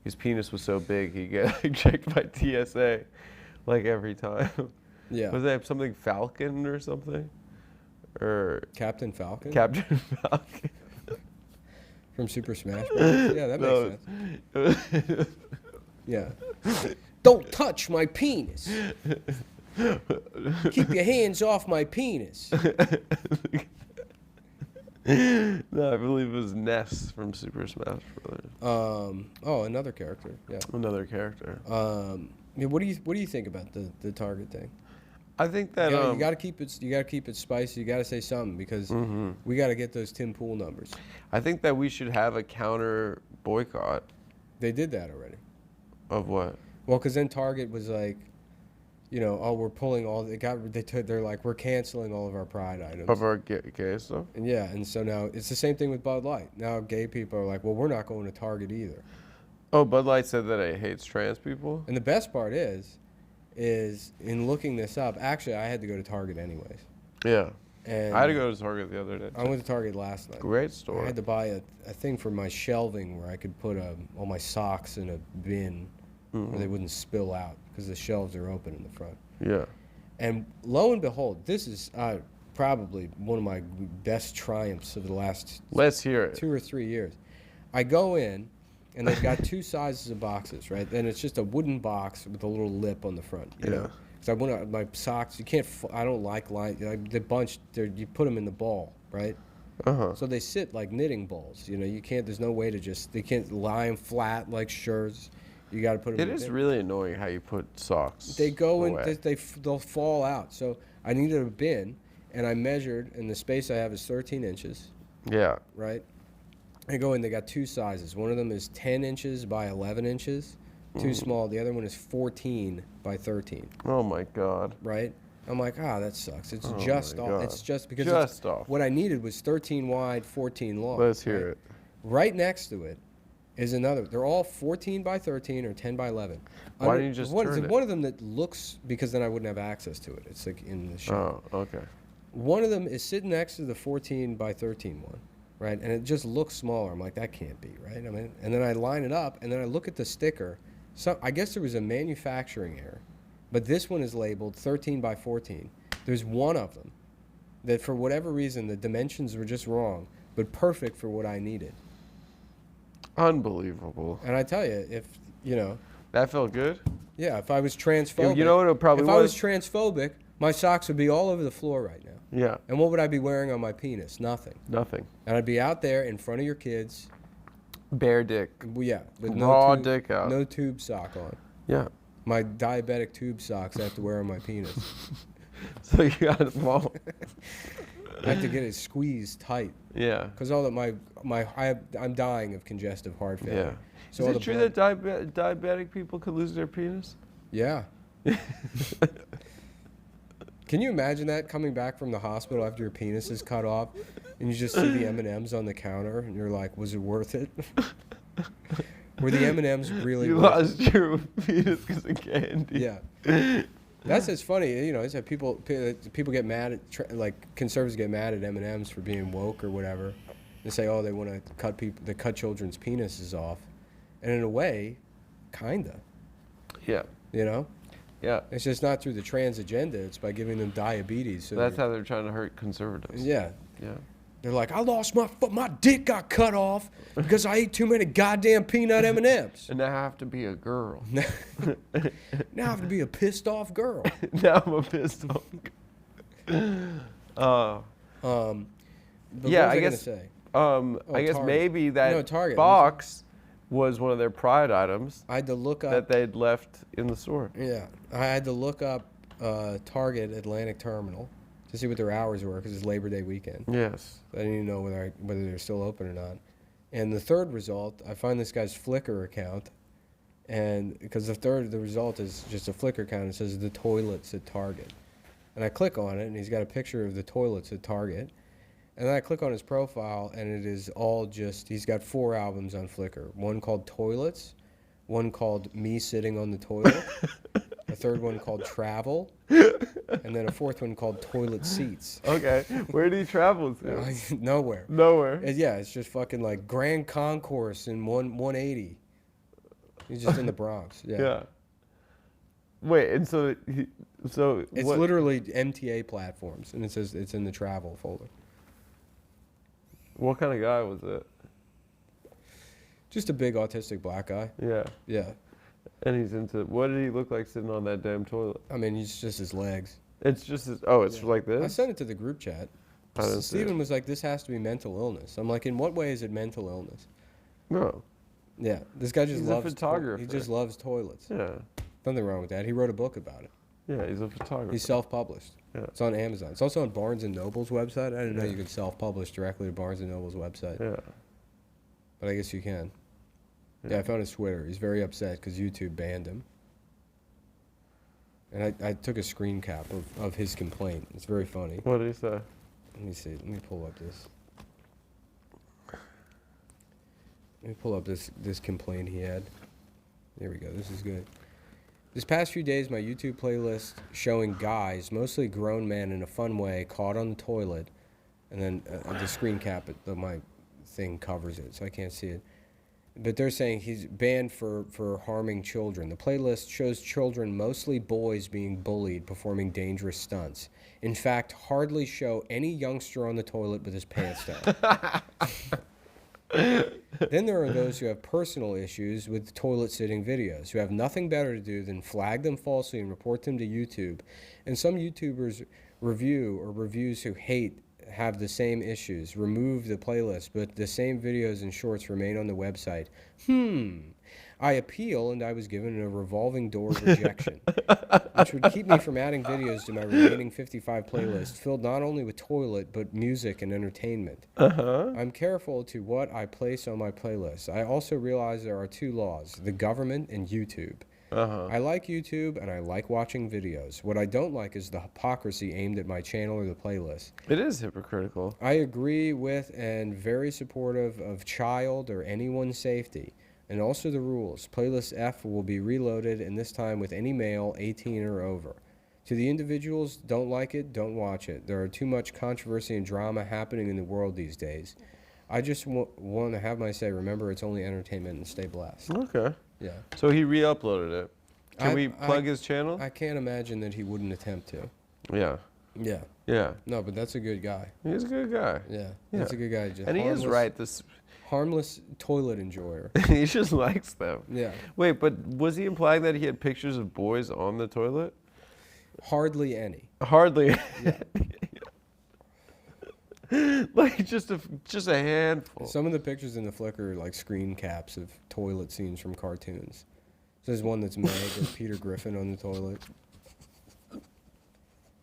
his penis was so big he get like, checked by TSA, like every time. Yeah. Was that something Falcon or something? Or Captain Falcon Captain Falcon? from Super Smash Bros. Yeah, that makes sense. sense. Yeah. Don't touch my penis. Keep your hands off my penis. No, I believe it was Ness from Super Smash Brothers. Oh, another character. Yeah. Another character. Yeah, what do you think about the Target thing? I think that You got to keep it spicy. You got to say something because we got to get those Tim Pool numbers. I think that we should have a counter boycott They did that already. of what? Well, because then Target was like, oh, we're pulling all. They're like, we're canceling all of our Pride items. Of our gay stuff? And yeah, and so now it's the same thing with Bud Light. Now gay people are like, well, we're not going to Target either. Oh, Bud Light said that it hates trans people? And the best part is in looking this up, actually, I had to go to Target anyways. Yeah. And I had to go to Target the other day. I went to Target last night. Great I store. had to buy a thing for my shelving where I could put all my socks in a bin where they wouldn't spill out because the shelves are open in the front. Yeah. And lo and behold, this is probably one of my best triumphs of the last Let's hear it. 2 or 3 years. I go in, and they've got two sizes of boxes, right? And it's just a wooden box with a little lip on the front. You know? Because I want my socks. You can't. I don't like the bunch. You put them in the ball, right? Uh-huh. So they sit like knitting balls. You know, you can't. There's no way to they can't lie them flat like shirts. You got to put them. It in a is bin. really annoying how you put socks They go in. away. They'll fall out. So I needed a bin, and I measured, and the space I have is 13 inches. Yeah. Right. I go in. They got two sizes. One of them is 10 inches by 11 inches, too small. The other one is 14 by 13. Oh my God. Right. I'm like, that sucks. It's Oh just my off. God. It's just because Just off. what I needed was 13 wide, 14 long. Let's hear it. Right next to it is another. They're all 14 by 13 or 10 by 11. Why don't you just turn it? One of them that looks, because then I wouldn't have access to it. It's like in the shop. Oh, okay. One of them is sitting next to the 14 by 13 one, right? And it just looks smaller. I'm like, that can't be, right? I mean, and then I line it up, and then I look at the sticker. So I guess there was a manufacturing error, but this one is labeled 13 by 14. There's one of them that, for whatever reason, the dimensions were just wrong, but perfect for what I needed. Unbelievable. And I tell you, if That felt good? yeah, if I was transphobic, You know what it probably if I was transphobic, my socks would be all over the floor right now. Yeah. And what would I be wearing on my penis? Nothing. Nothing. And I'd be out there in front of your kids. Bare dick. Well, yeah, with Raw tube, dick out. no tube sock on. Yeah. My diabetic tube socks I have to wear on my penis. So you got it small. I have to get it squeezed tight Yeah. because all that I'm dying of congestive heart Yeah. failure. So Is all it the true blood- that diabetic people could lose their penis? Yeah. Can you imagine that, coming back from the hospital after your penis is cut off, and you just see the M&Ms on the counter, and you're like, was it worth it? Were the M&Ms really You worth lost your penis because of candy. it? Yeah. It's funny, it's that people get mad at, like, conservatives get mad at M&Ms for being woke or whatever. They say, they want to cut children's penises off. And in a way, kinda, Yeah. you know? Yeah. It's just not through the trans agenda. It's by giving them diabetes. So That's how they're trying to hurt conservatives. yeah. Yeah. They're like, I lost my dick got cut off because I ate too many goddamn peanut M&Ms. And I have to be a girl. Now I have to be a pissed off girl. Now I'm a pissed off. But Yeah, what was I I guess- gonna say? I guess Target. maybe that No, Target. box was one of their pride items I had to look up. that they'd left in the store. Yeah, I had to look up Target Atlantic Terminal to see what their hours were because it's Labor Day weekend. Yes. I didn't even know whether they're still open or not. And the third result, I find this guy's Flickr account, and because the result is just a Flickr account. It says the toilets at Target, and I click on it, and he's got a picture of the toilets at Target, and then I click on his profile, and it is all just he's got 4 albums on Flickr. One called Toilets, one called Me Sitting on the Toilet, a third one called Travel, and then a fourth one called Toilet Seats. Okay. Where did he travel to? Nowhere. Nowhere. Yeah, it's just fucking like Grand Concourse in 180. He's just in the Bronx. Yeah. Yeah. Wait, and so It's what, literally MTA platforms, and it says it's in the travel folder. what kind of guy was it? Just a big autistic black guy. Yeah. Yeah. And he's into, what did he look like sitting on that damn toilet? I mean, he's just his legs. It's just, it's Yeah. like I this? sent it to the group chat. I didn't see Steven it. was like, this has to be mental illness. I'm like, in what way is it mental illness? No. Yeah. This guy just He's a loves photographer. he just loves toilets. Yeah. Nothing wrong with that. He wrote a book about it. Yeah, he's a photographer. He's self-published. Yeah. It's on Amazon. It's also on Barnes & Noble's website. I didn't know Yeah. you could self-publish directly to Barnes & Noble's website. Yeah. But I guess you can. Yeah, I found his Twitter. He's very upset because YouTube banned him. And I took a screen cap of his complaint. It's very funny. What did he say? Let me see. Let me pull up this. Let me pull up this complaint he had. There we go. This is good. This past few days, my YouTube playlist showing guys, mostly grown men in a fun way, caught on the toilet, and then the screen cap, my thing covers it, so I can't see it. But they're saying he's banned for harming children. The playlist shows children, mostly boys, being bullied, performing dangerous stunts. In fact, hardly show any youngster on the toilet with his pants down. Then there are those who have personal issues with toilet sitting videos, who have nothing better to do than flag them falsely and report them to YouTube. And some YouTubers reviews who hate have the same issues. Remove the playlist, but the same videos and shorts remain on the website. I appeal, and I was given a revolving door of rejection, which would keep me from adding videos to my remaining 55 playlists, filled not only with toilet, but music and entertainment. I'm careful to what I place on my playlist. I also realize there are two laws, the government and YouTube. I like YouTube, and I like watching videos. What I don't like is the hypocrisy aimed at my channel or the playlist. It is hypocritical. I agree with and very supportive of child or anyone's safety, and also the rules. Playlist F will be reloaded, and this time with any male 18 or over. To the individuals, don't like it, don't watch it. There are too much controversy and drama happening in the world these days. I just want to have my say. Remember, it's only entertainment, and stay blessed. Okay. Yeah. So he re-uploaded it. Can we plug his channel? I can't imagine that he wouldn't attempt to. Yeah. Yeah. Yeah. No, but that's a good guy. He's a good guy. Yeah. Yeah. That's a good guy. Just And he is right. Harmless toilet enjoyer. He just likes them. Yeah. Wait, but was he implying that he had pictures of boys on the toilet? Hardly any. Hardly. Yeah. Like just a handful. Some of the pictures in the Flickr are like screen caps of toilet scenes from cartoons. So there's one that's Meg with Peter Griffin on the toilet.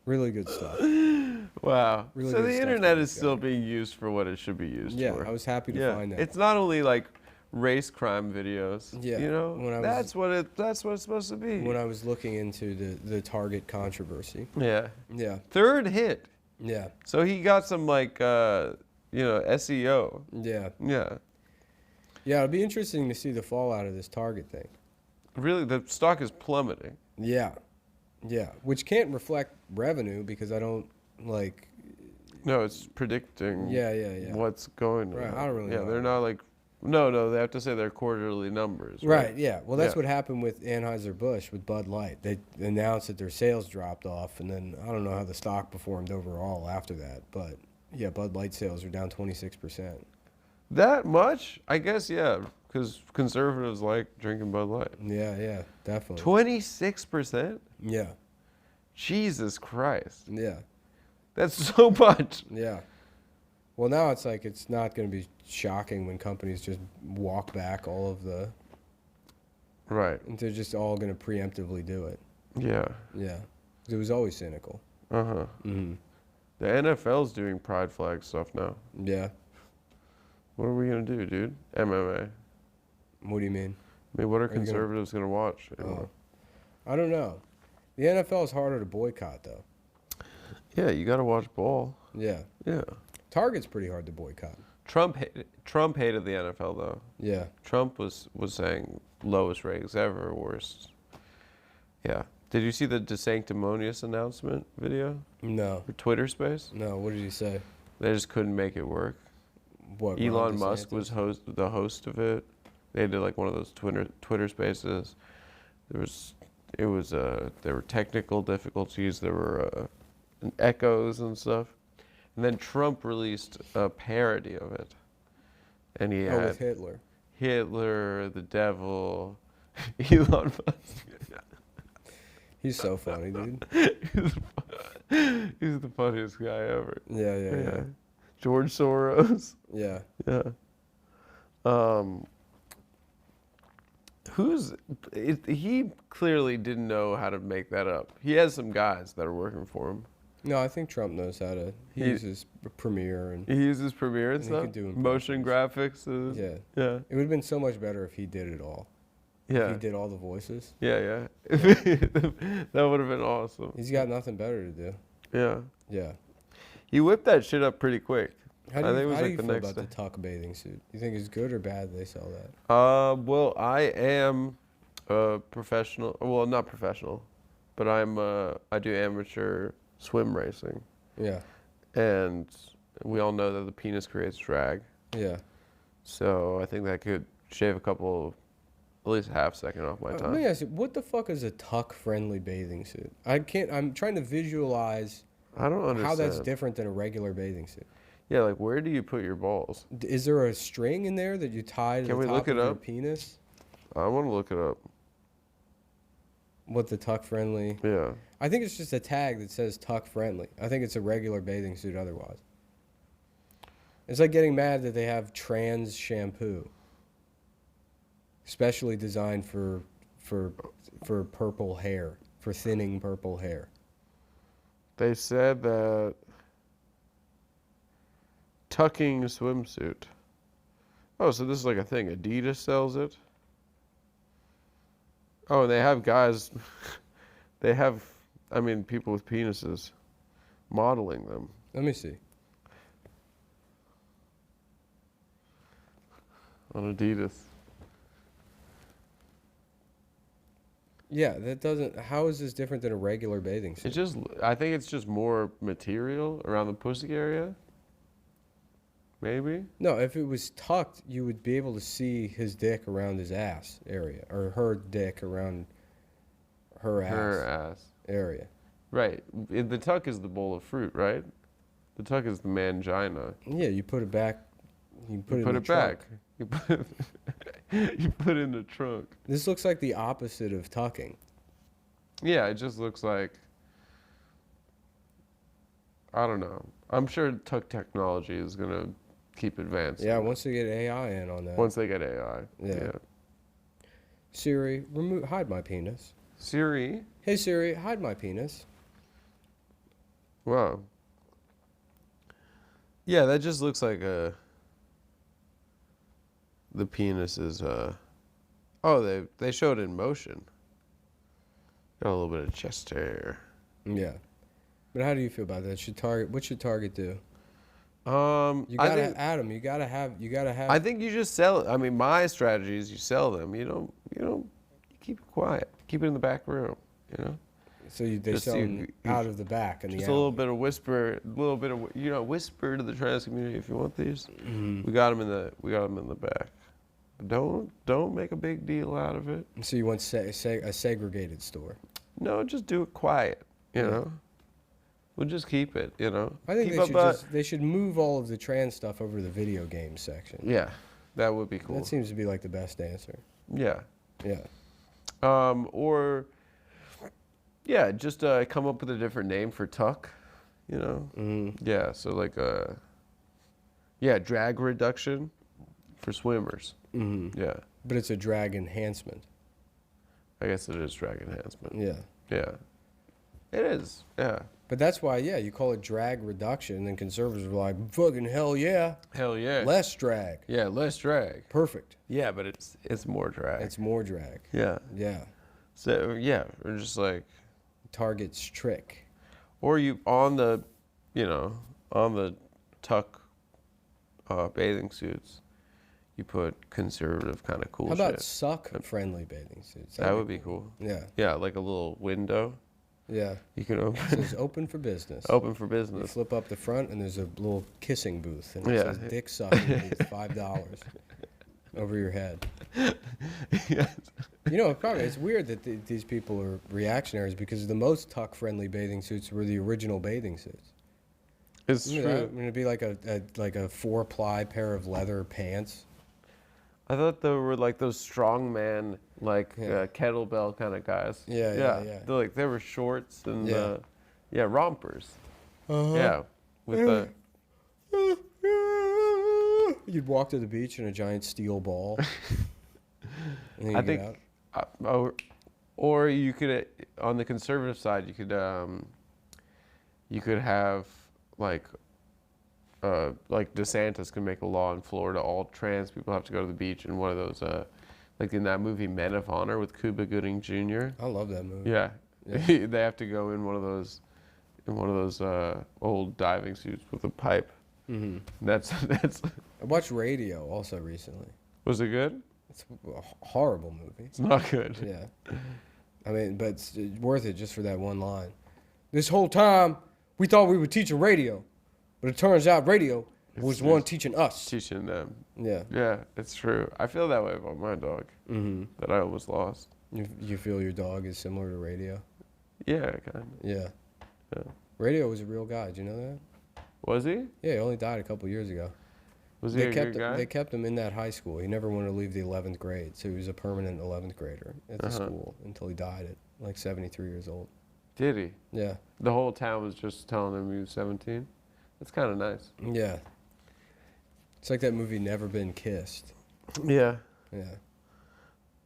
Really good stuff. Wow. Really so good the stuff internet from is this still guy. being used for what it should be used Yeah, for. I was happy to find that. It's not only like race crime videos. Yeah, You know? when I That's what it's supposed to be. When I was looking into the Target controversy. Yeah. Yeah. Third hit. Yeah. So he got some like SEO. Yeah. Yeah. Yeah, it'll be interesting to see the fallout of this Target thing. Really, the stock is plummeting. Yeah. Yeah. Which can't reflect revenue because I don't like. No, it's predicting Yeah. what's going on. Right, I don't really know. Yeah, they're not like. No, they have to say their quarterly numbers. Right, yeah. Well, that's Yeah. what happened with Anheuser-Busch with Bud Light. They announced that their sales dropped off, and then I don't know how the stock performed overall after that. But, yeah, Bud Light sales are down 26%. That much? I guess, yeah, because conservatives like drinking Bud Light. Yeah, definitely. 26%? Yeah, Jesus Christ. yeah, That's so much. yeah. Well, now it's like it's not going to be shocking when companies just walk back all of the... Right. They're just all going to preemptively do it. Yeah. Yeah. It was always cynical. Uh-huh. Mm-hmm. The NFL's doing pride flag stuff now. Yeah. What are we going to do, dude? MMA. What do you mean? I mean, what are you gonna- conservatives going to watch anymore? I don't know. The NFL is harder to boycott, though. Yeah, you got to watch ball. Yeah. Yeah. Target's pretty hard to boycott. Trump hated the NFL, though. Yeah. Trump was saying lowest ratings ever, worst. Yeah. Did you see the De Sanctimonious announcement video No. for Twitter Space? No. What did he say? They just couldn't make it work. What? Ron Elon Musk DeSantis? was the host of it. They did like one of those Twitter Spaces. There were technical difficulties. There were echoes and stuff. And then Trump released a parody of it. And he had with Hitler. Hitler, the devil, Elon Musk. He's so funny, dude. He's the funniest guy ever. Yeah. George Soros. Yeah. Yeah. He clearly didn't know how to make that up. He has some guys that are working for him. No, I think Trump knows how to. He uses Premiere and. He uses Premiere and And he stuff. could do Motion graphics. Yeah. Yeah. It would have been so much better if he did it all. Yeah. If he did all the voices. Yeah. That would have been awesome. He's got nothing better to do. Yeah. Yeah. He whipped that shit up pretty quick. How I do think it you, was how do like you the feel next about the day. tuck bathing suit? You think it's good or bad they sell that? Well, I am a professional. Well, not professional, but I do amateur swim racing, Yeah. and we all know that the penis creates drag. Yeah. So I think that could shave at least a half second off my Let time. me ask you, what the fuck is a tuck-friendly bathing suit? I'm trying to visualize I don't understand. how that's different than a regular bathing suit. Yeah, like where do you put your balls? Is there a string in there that you tie to Can the we top look it of your up? penis? I want to look it up. What the tuck-friendly? Yeah. I think it's just a tag that says tuck-friendly. I think it's a regular bathing suit otherwise. It's like getting mad that they have trans shampoo, specially designed for purple hair, for thinning purple hair. They said that tucking swimsuit. Oh, so this is like a thing. Adidas sells it. Oh, and they have guys. They have, I mean, people with penises modeling them. Let me see. On Adidas. Yeah, that doesn't. How is this different than a regular bathing suit? It's just, I think it's just more material around the pussy area. Maybe. No, if it was tucked, you would be able to see his dick around his ass area, or her dick around her ass area. Right. The tuck is the bowl of fruit, right? The tuck is the mangina. Yeah, you put it back. You put You it put in it the trunk. back. You put you put it in the trunk. This looks like the opposite of tucking. Yeah, it just looks like, I don't know. I'm sure tuck technology is gonna keep advancing. Yeah, once they get AI in on that. Once they get AI. Yeah. Siri, hide my penis. Siri. Hey Siri, hide my penis. Wow. Yeah, that just looks like the penis is oh, they showed it in motion. Got a little bit of chest hair. Yeah. But how do you feel about that? What should Target do? You I gotta, think, Adam. You gotta have. I think you just sell it. I mean, my strategy is you sell them. You keep it quiet. Keep it in the back room. You know. So they Just sell you- them you- out of the back and Just the a little alley. bit of whisper, whisper to the trans community if you want these. Mhm. We got them in the back. Don't make a big deal out of it. So you want a segregated store? No, just do it quiet. You Yeah. know. We'll just keep it. You know. I think Keep they should move all of the trans stuff over to the video game section. Yeah, that would be cool. That seems to be like the best answer. Yeah. Yeah. Or, yeah, just come up with a different name for tuck, you know? Mm-hmm. Yeah, so like drag reduction for swimmers. Mm-hmm. Yeah, But it's a drag enhancement. I guess it is drag enhancement. Yeah. Yeah, it is. Yeah. But that's why, yeah, you call it drag reduction, and then conservatives are like, fucking hell yeah, Hell yeah. less drag. Yeah, less drag. Perfect. Yeah, but it's more drag. It's more drag. Yeah. Yeah. So yeah, or just like, Target's trick. or you on the tuck bathing suits, you put conservative kind of cool How about shit. suck-friendly bathing suits? That would be cool. Yeah. Yeah, like a little window Yeah. you can It open. says open for business. Open for You business. flip up the front, and there's a little kissing booth, and it Yeah. says "Dick sucking booth, $5 over your head." Yes. You know, it's weird that these people are reactionaries because the most tuck-friendly bathing suits were the original bathing suits. It's You know true. that? I mean, it'd be like a 4-ply pair of leather pants. I thought there were like those strongman, like Yeah. kettlebell kind of guys. Yeah. They were shorts and Yeah. rompers. Uh-huh. Yeah, with the You'd walk to the beach in a giant steel ball. And then I you think, get out. or you could on the conservative side you could have like DeSantis can make a law in Florida, all trans people have to go to the beach in one of those like in that movie Men of Honor with Cuba Gooding Jr. I love that movie. Yeah, Yeah. they have to go in one of those old diving suits with a pipe. Mm-hmm. That's I watched Radio also recently. was it good? It's a horrible movie. It's not good. Yeah. I mean, but it's worth it just for that one line. This whole time, we thought we were teaching radio, but it turns out radio was the one teaching us. Teaching them. Yeah. Yeah, it's true. I feel that way about my dog Mm-hmm. that I almost lost. You feel your dog is similar to Radio? Yeah, kind of. Yeah. Yeah. Radio was a real guy. Did you know that? Was he? Yeah, he only died a couple years ago. Was he a good guy? They kept him in that high school. He never wanted to leave the 11th grade, so he was a permanent 11th grader at the school until he died at like 73 years old. Did he? Yeah. The whole town was just telling him he was 17. That's kind of nice. Yeah. It's like that movie Never Been Kissed. Yeah. Yeah.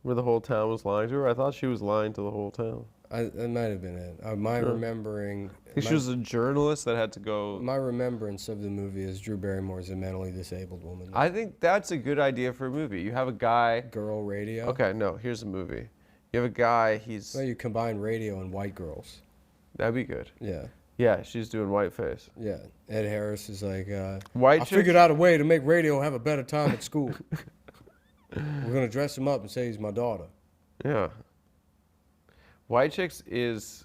Where the whole town was lying to her. I thought she was lying to the whole town. That might have been it. My Yeah. remembering. I think she was a journalist that had to go. My remembrance of the movie is Drew Barrymore is a mentally disabled woman. I think that's a good idea for a movie. You have a guy. Girl radio. Okay, no, here's a movie. You have a guy, he's. Well, you combine radio and white girls. That'd be good. Yeah. Yeah, she's doing whiteface. Yeah. Ed Harris is like, White I chick? figured out a way to make radio have a better time at school. We're going to dress him up and say he's my daughter. Yeah. White Chicks is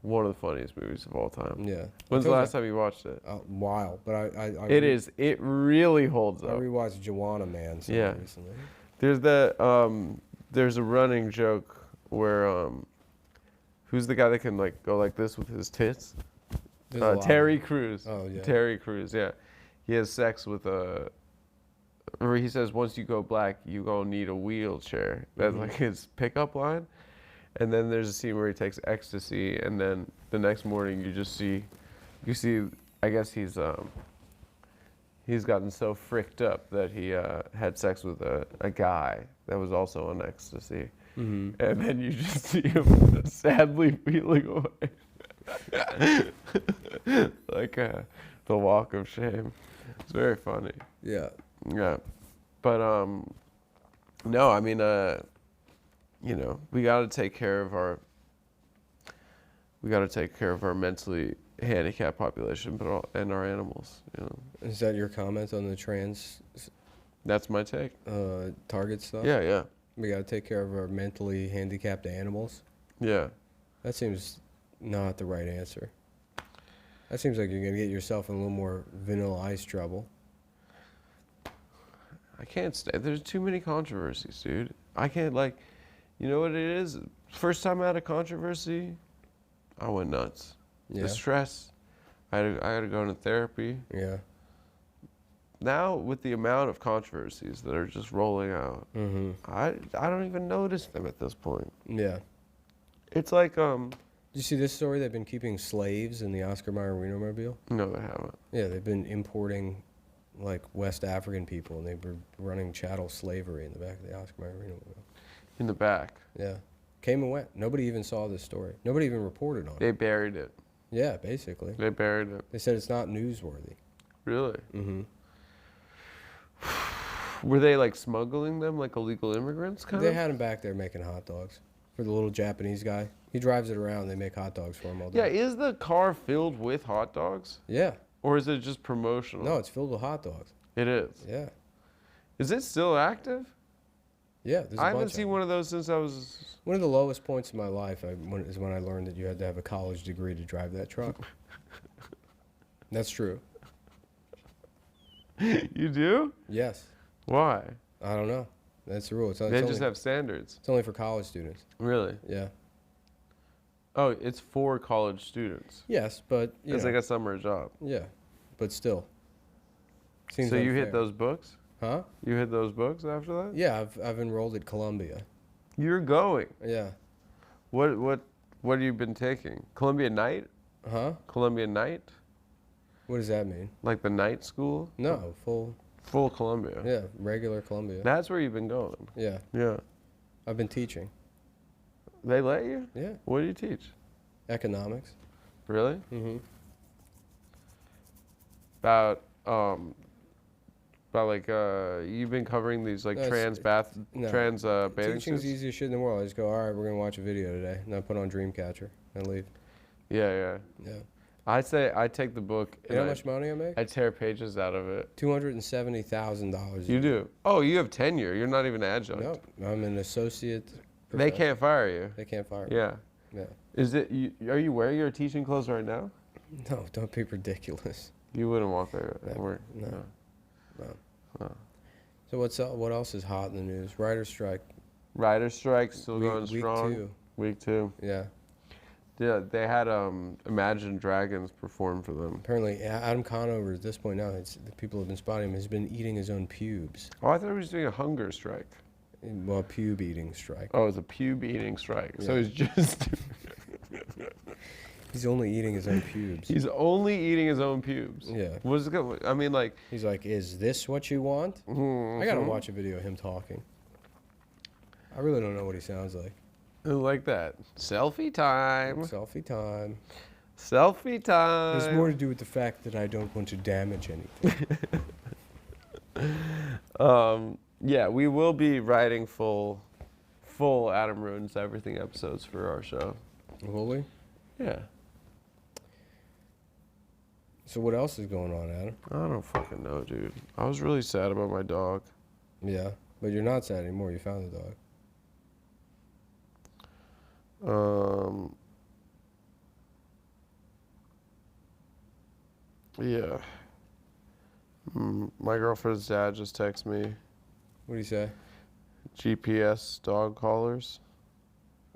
one of the funniest movies of all time. Yeah. When's the last time you watched it? While, but It is. It really holds I up. rewatched Joanna Man recently. There's a running joke where who's the guy that can like go like this with his tits? There's a lot Terry of- Crews. Oh, yeah. Terry Crews, yeah. He has sex with or he says once you go black, you gonna need a wheelchair. That's like his pickup line. And then there's a scene where he takes ecstasy, and then the next morning you see, I guess he's gotten so fricked up that he had sex with a guy that was also on ecstasy. Mm-hmm. And then you just see him sadly feeling away. Like the walk of shame. It's very funny. Yeah. Yeah. But no, I mean we got to take care of our mentally handicapped population, and our animals, Is that your comment on the trans That's my take. target stuff? Yeah, yeah. We got to take care of our mentally handicapped animals. Yeah. That seems not the right answer. That seems like you're going to get yourself in a little more Vanilla Ice trouble. I can't stand. There's too many controversies, dude. I can't you know what it is? First time I had a controversy, I went nuts. Yeah. The stress. I had to go into therapy. Yeah. Now with the amount of controversies that are just rolling out, Mm-hmm. I don't even notice them at this point. Yeah. It's like Did you see this story? They've been keeping slaves in the Oscar Mayer Reno-mobile. no, they haven't. Yeah, they've been importing like West African people, and they were running chattel slavery in the back of the Oscar Mayer Reno-mobile. In the back. Yeah. Came and went. Nobody even saw this story. Nobody even reported on it. They buried it. Yeah, basically. They buried it. They said it's not newsworthy. Really? Mm-hmm. Were they like smuggling them like illegal immigrants kind They of? had him back there making hot dogs for the little Japanese guy. He drives it around. They make hot dogs for him all day. Yeah, is the car filled with hot dogs? Yeah. Or is it just promotional? No, it's filled with hot dogs. It is. Yeah. Is it still active? Yeah. There's a I haven't bunch of seen them. one of those since I was. One of the lowest points in my life is when I learned that you had to have a college degree to drive that truck. That's true. You do? Yes. Why? I don't know. That's the rule. It's They only, just have standards. it's only for college students. Really? Yeah. Oh, it's for college students. Yes, but you It's know, like a summer job. yeah, but still. Seems So you hit unfair. those books? Huh? You hit those books after that? Yeah, I've enrolled at Columbia. You're going. Yeah. What have you been taking? Columbia Night? Huh? Columbia Night? What does that mean? Like the night school? No, full. Full Columbia. Yeah, regular Columbia. That's where you've been going. Yeah, Yeah. I've been teaching. They let you? Yeah, What do you teach? economics. Really? Mm-hmm. About you've been covering these like No, trans no. bathing Teaching's suits? the easiest shit in the world. I just go, all right, we're gonna watch a video today, and I put on Dreamcatcher and leave. Yeah, yeah. Yeah. I say I take the book You know and how much money I make? I tear pages out of it. $270,000. You do? Oh, you have tenure. You're not even adjunct. No, I'm an associate. They professor. can't fire you. They can't fire me. Yeah. Yeah. Is it? Are you wearing your teaching clothes right now? No, don't be ridiculous. You wouldn't walk there. Never. No. No. No. No. So what else is hot in the news? Writer's strike. Writer strike still Week- going strong. Week 2. Week 2. Yeah. Yeah, they had Imagine Dragons perform for them. Apparently, Adam Conover at this point now, the people have been spotting him, has been eating his own pubes. Oh, I thought he was doing a hunger strike. Well, pube eating strike. Oh, it was a pube eating strike. So Yeah. he's just. He's only eating his own pubes. He's only eating his own pubes. Yeah. What's it go? I mean, like. He's like, is this what you want? I gotta watch a video of him talking. I really don't know what he sounds like. Like that. Selfie time. Selfie time. Selfie time. There's more to do with the fact that I don't want to damage anything. Yeah, we will be writing full Adam Ruins Everything episodes for our show. Will we? Yeah. So what else is going on, Adam? I don't fucking know, dude. I was really sad about my dog. Yeah, but you're not sad anymore. You found the dog. Yeah. My girlfriend's dad just texted me. What do you say? GPS dog collars.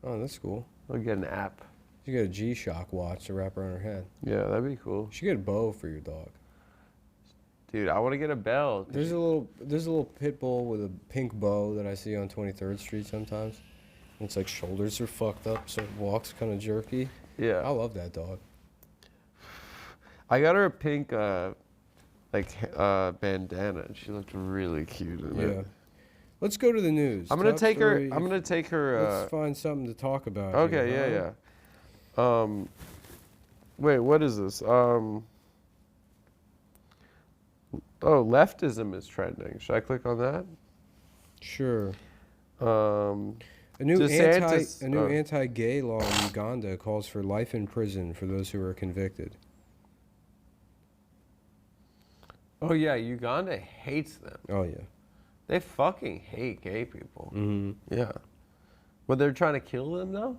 Oh, that's cool. I'll get an app. You get a G-Shock watch to wrap around her head. Yeah, that'd be cool. You should get a bow for your dog. Dude, I want to get a bell. There's a little pit bull with a pink bow that I see on 23rd Street sometimes. And it's like shoulders are fucked up, so it walks kind of jerky. Yeah. I love that dog. I got her a pink, bandana, and she looked really cute in Yeah. it. Let's go to the news. I'm gonna Top take her. three. I'm gonna take her. Let's find something to talk about. Okay. here, Yeah. Wait. What is this? Oh, leftism is trending. Should I click on that? Sure. Um. A new DeSantis- anti-gay law in Uganda calls for life in prison for those who are convicted. Oh yeah, Uganda hates them. Oh yeah. They fucking hate gay people. Mm-hmm. Yeah. But they're trying to kill them though?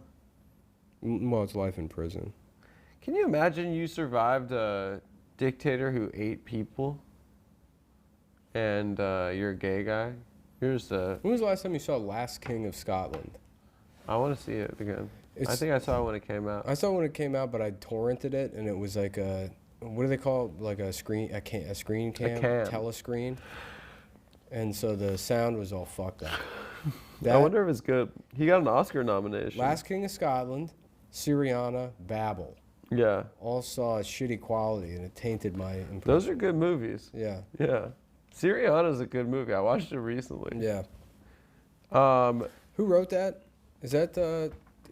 Well, it's life in prison. Can you imagine you survived a dictator who ate people and you're a gay guy? Here's the... When was the last time you saw Last King of Scotland? I want to see it again. I think I saw it when it came out. I saw it when it came out, but I torrented it, and it was like a... What do they call it? Like a screen cam? Telescreen. And so the sound was all fucked up. I wonder if it's good. He got an Oscar nomination. Last King of Scotland, Syriana, Babel. Yeah. All saw shitty quality, and it tainted my impression. Those are good movies. Yeah. Yeah. Syriana's a good movie. I watched it recently. Yeah. Who wrote that? Is that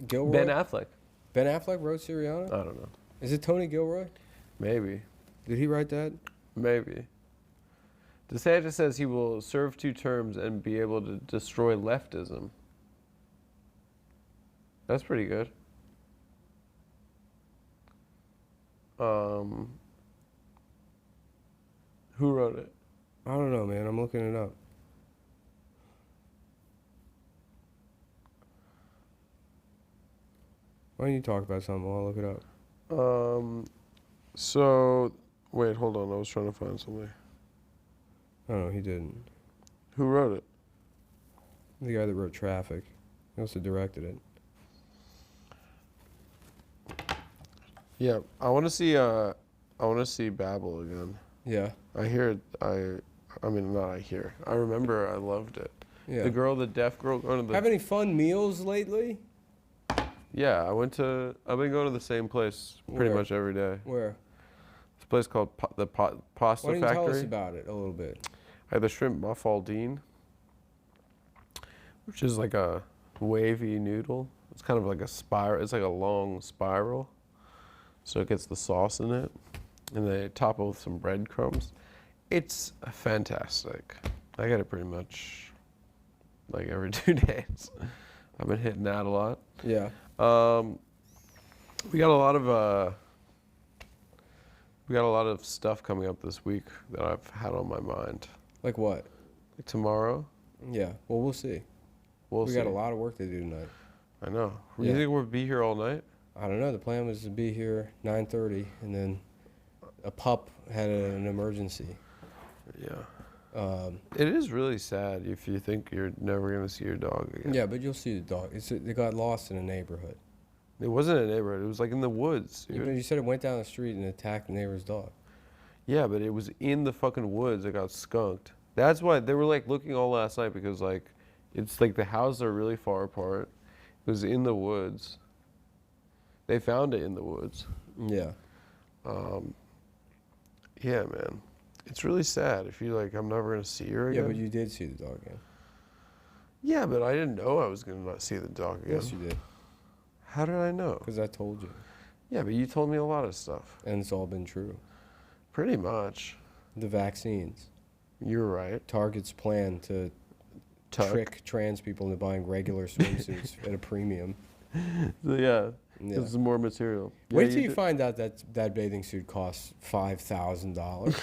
Gilroy? Ben Affleck. Ben Affleck wrote Syriana? I don't know. Is it Tony Gilroy? Maybe. Did he write that? Maybe. DeSantis says he will serve 2 terms and be able to destroy leftism. That's pretty good. Who wrote it? I don't know, man. I'm looking it up. Why don't you talk about something while I look it up? So, wait, hold on. I was trying to find something. Oh, no, he didn't. Who wrote it? The guy that wrote Traffic. He also directed it. Yeah, I want to see Babel again. Yeah. I hear it. I mean, not I hear. I remember I loved it. Yeah. The deaf girl going to the... Have any fun meals lately? Yeah, I've been going to the same place pretty Where? much every day. Where? This place called Pasta Why don't you Factory. tell us about it a little bit? I had the shrimp muffaldine, which is like a wavy noodle. It's kind of like a spiral. It's like a long spiral. So it gets the sauce in it, and they top it with some breadcrumbs. It's fantastic. I get it pretty much like every 2 days. I've been hitting that a lot. Yeah. We got a lot of stuff coming up this week that I've had on my mind. Like what? Like tomorrow, Yeah. Well, we'll see. we We got a lot of work to do tonight. I know. Yeah. You think we'll be here all night? I don't know. The plan was to be here 9:30, and then a pup had an emergency. Yeah. It is really sad if you think you're never going to see your dog again. Yeah, but you'll see the dog. It got lost in a neighborhood. It wasn't a neighborhood. It was like in the woods, Yeah, dude. but you said it went down the street and attacked the neighbor's dog. Yeah, but it was in the fucking woods. It got skunked. That's why they were like looking all last night because like it's like the houses are really far apart. It was in the woods. They found it in the woods. Yeah. Yeah, man. It's really sad. I feel like I'm never gonna see her again. Yeah, but you did see the dog again. Yeah, but I didn't know I was gonna not see the dog again. Yes, you did. How did I know? Because I told you. Yeah, but you told me a lot of stuff. And it's all been true. Pretty much. The vaccines. You're right. Target's plan to trick trans people into buying regular swimsuits at a premium. So, yeah. Yeah. This is more material. Wait Yeah, till you find out that that bathing suit costs $5,000.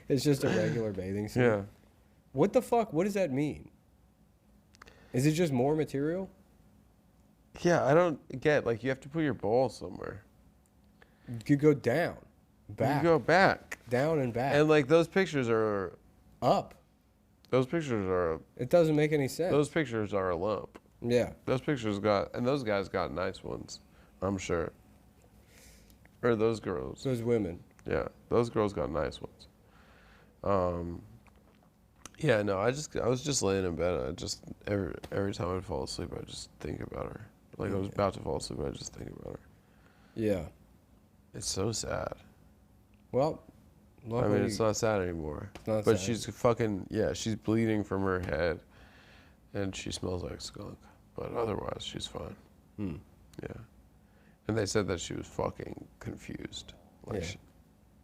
it's just a regular bathing suit. Yeah. What the fuck? What does that mean? Is it just more material? Yeah, I don't get, like, you have to put your balls somewhere. You could go down, back, You go back. down and back, And, like, those pictures are, up. those pictures are a lump. Yeah. Those pictures and those guys got nice ones, I'm sure. Or those girls. Those women. Yeah, those girls got nice ones. Yeah, no, I was just laying in bed. I just every time I'd fall asleep, I just think about her. Like I was about to fall asleep, I just think about her. Yeah. It's so sad. Well, I mean, it's not sad anymore. not But sad. she's she's bleeding from her head, and she smells like skunk. But otherwise, she's fine. Hmm. Yeah. And they said that she was fucking confused. Like,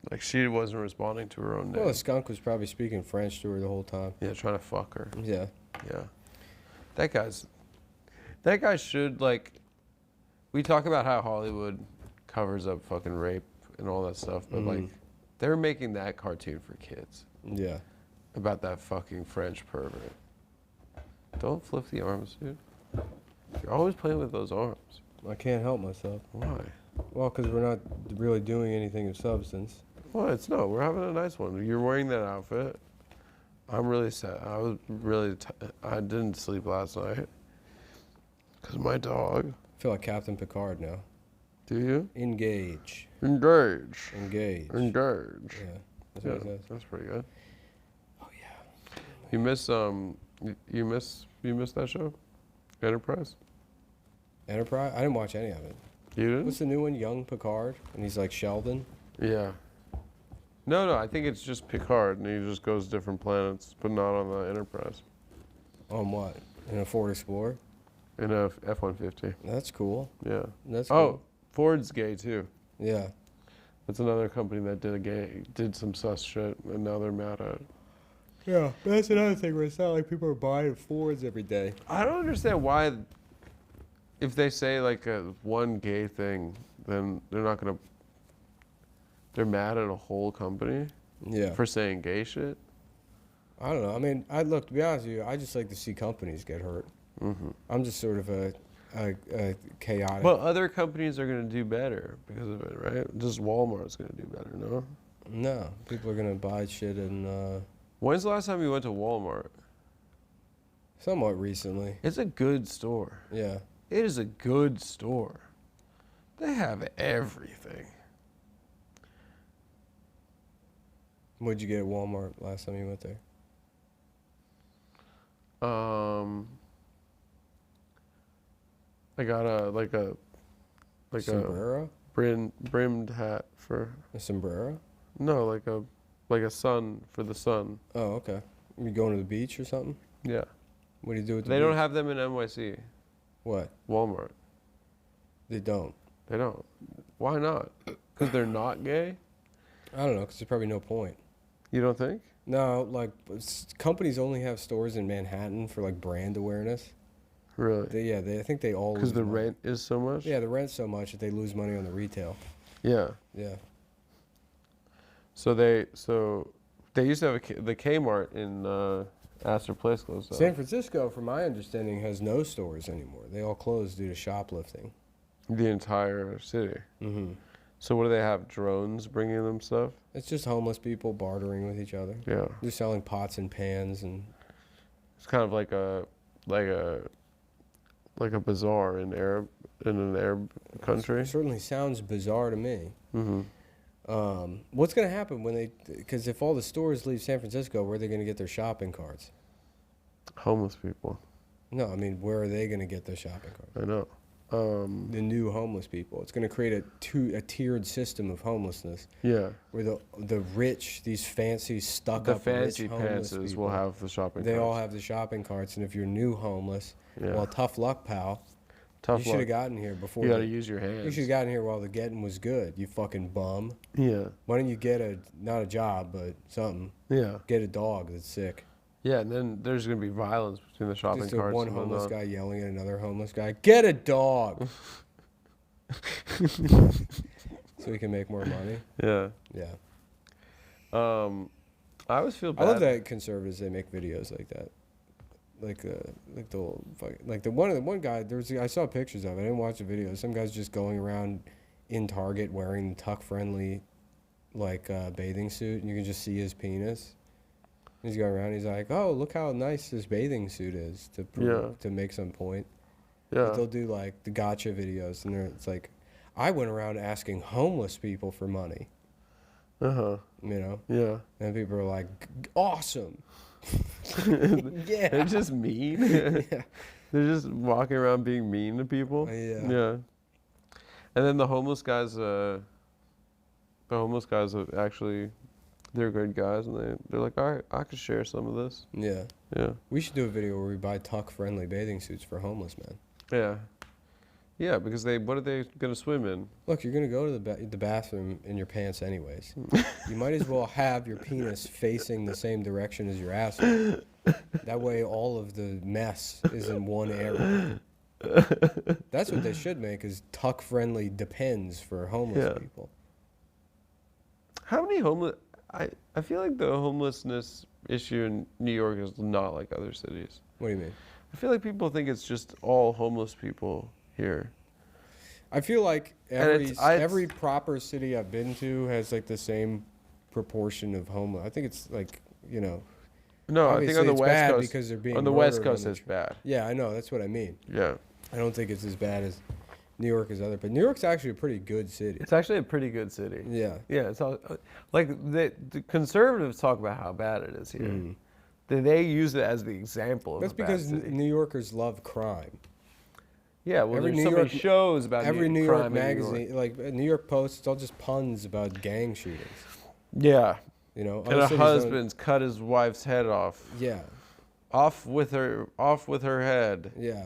Yeah. she wasn't responding to her own name. Well, the skunk was probably speaking French to her the whole time. Yeah, trying to fuck her. Yeah. Yeah. That guy should, like, we talk about how Hollywood covers up fucking rape and all that stuff, but, like, they're making that cartoon for kids Yeah. about that fucking French pervert. Don't flip the arms, dude. You're always playing with those arms. I can't help myself. Why? Well, because we're not really doing anything of substance. Well, we're having a nice one. You're wearing that outfit. I'm really sad. I didn't sleep last night. Because my dog. I feel like Captain Picard now. Do you? Engage. Engage. Engage. Engage. Yeah. That's Yeah, what it says. that's pretty good. Oh, yeah. You miss you miss that show? Enterprise? Enterprise? I didn't watch any of it. You didn't? What's the new one? Young Picard? And he's like Sheldon? Yeah. No, I think it's just Picard, and he just goes to different planets, but not on the Enterprise. On what? In a Ford Explorer? In a F-150. That's cool. Yeah. That's Oh, cool. Ford's gay too. Yeah. That's another company that did some sus shit, and now they're mad at it. Yeah, but that's another thing where it's not like people are buying Fords every day. I don't understand why, if they say like one gay thing, then they're mad at a whole company Yeah. for saying gay shit. I don't know. I mean, to be honest with you, I just like to see companies get hurt. Mm-hmm. I'm just sort of a chaotic. But other companies are going to do better because of it, right? Just Walmart's going to do better, no? No, people are gonna buy shit and When's the last time you went to Walmart? somewhat recently. It's a good store. Yeah. It is a good store. They have everything. What'd you get at Walmart last time you went there? I got a Sombrero? brimmed hat for A sombrero? no, like a sun for the sun. Oh, okay. You going to the beach or something? Yeah. What do you do with the They beach? don't have them in NYC. What? Walmart. They don't. They don't. Why not? Because they're not gay? I don't know, because there's probably no point. You don't think? No, like, companies only have stores in Manhattan for, like, brand awareness. Really? I think they all Because lose the money. rent is so much? Yeah, the rent's so much that they lose money on the retail. Yeah. Yeah. So they used to have the Kmart in Astor Place closed down. San Francisco, from my understanding, has no stores anymore. They all closed due to shoplifting. The entire city. Mm-hmm. So what do they have? Drones bringing them stuff? It's just homeless people bartering with each other. Yeah. They're selling pots and pans and... It's kind of like a bazaar in an Arab country. It certainly sounds bizarre to me. Mm-hmm. What's going to happen when they... Because if all the stores leave San Francisco, where are they going to get their shopping carts? Homeless people. No, I mean, where are they going to get their shopping carts? I know. the new homeless people. It's going to create a tiered system of homelessness Yeah. where the rich, these fancy stuck The up fancy rich homeless pantses people, will have the shopping they carts. all have the shopping carts. And if you're new homeless, Yeah. well, tough luck, pal. Tough You should luck. have gotten here before. You got to use your hands. You should have gotten here while the getting was good. You fucking bum. Yeah. Why don't you get not a job, but something? Yeah. Get a dog that's sick. Yeah, and then there's going to be violence between the shopping Just carts one and homeless whatnot. guy yelling at another homeless guy. Get a dog. So he can make more money. Yeah. Yeah. I always feel bad. I love that conservatives, they make videos like that. Like the one guy, I saw pictures of it. I didn't watch the video. Some guy's just going around in Target wearing tuck friendly bathing suit, and you can just see his penis. He's going around, he's like, "Oh, look how nice this bathing suit is," to make some point. Yeah. But they'll do like the gotcha videos, and it's like, I went around asking homeless people for money. Uh-huh. You know? Yeah. And people are like, awesome. Yeah. They're just mean. Yeah. They're just walking around being mean to people. Yeah. Yeah. And then the homeless guys actually, they're good guys, and they're like, all right, I could share some of this. Yeah. Yeah. We should do a video where we buy tuck-friendly bathing suits for homeless men. Yeah. Yeah, because what are they going to swim in? Look, you're going to go to the bathroom in your pants anyways. You might as well have your penis facing the same direction as your asshole. That way all of the mess is in one area. That's what they should make, is tuck-friendly Depends for homeless people. How many homeless... I feel like the homelessness issue in New York is not like other cities. What do you mean? I feel like people think it's just all homeless people here. I feel like it's every proper city I've been to has like the same proportion of homeless. I think it's like, No, I obviously think on the it's West bad Coast, because they're being on the West murdered on Coast the it's bad. Yeah, I know. That's what I mean. Yeah. I don't think it's as bad as New York as other, but New York's actually a pretty good city. It's actually a pretty good city. Yeah. Yeah, it's all, like the conservatives talk about how bad it is here. Mm. They use it as the example of That's a bad because city. New Yorkers love crime. Yeah, well, every there's New so many York- shows about Every New crime York in New magazine, York. like New York Post, it's all just puns about gang shootings. Yeah, You know, and other a cities don't- husband's cut his wife's head off. Yeah, Off with her head. yeah.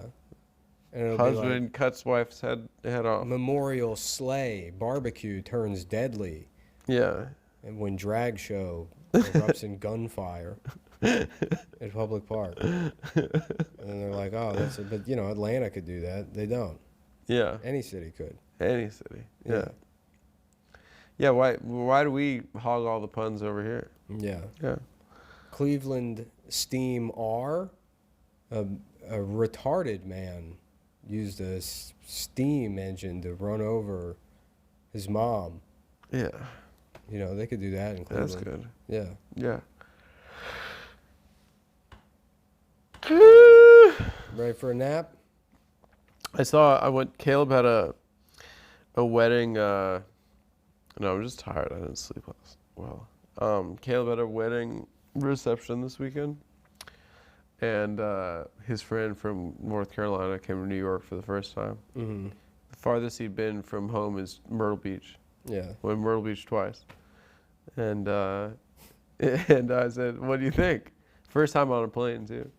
And it'll Husband cuts wife's head be off. like, memorial slay, barbecue turns deadly, Yeah. and when drag show erupts in gunfire at public park. And they're like, oh, but Atlanta could do that. They don't. Yeah. Any city could. Any city. Yeah. Yeah. Yeah. Why do we hog all the puns over here? Yeah. Yeah. Cleveland Steam R, a retarded man used a steam engine to run over his mom. Yeah. They could do that in Cleveland. That's good. Yeah. Yeah. Ready for a nap? Caleb had a wedding, no, I'm just tired. I didn't sleep well. Caleb had a wedding reception this weekend, and his friend from North Carolina came to New York for the first time. Mm-hmm. The farthest he'd been from home is Myrtle Beach. Yeah. Went to Myrtle Beach twice. And and I said, what do you think? First time on a plane, too.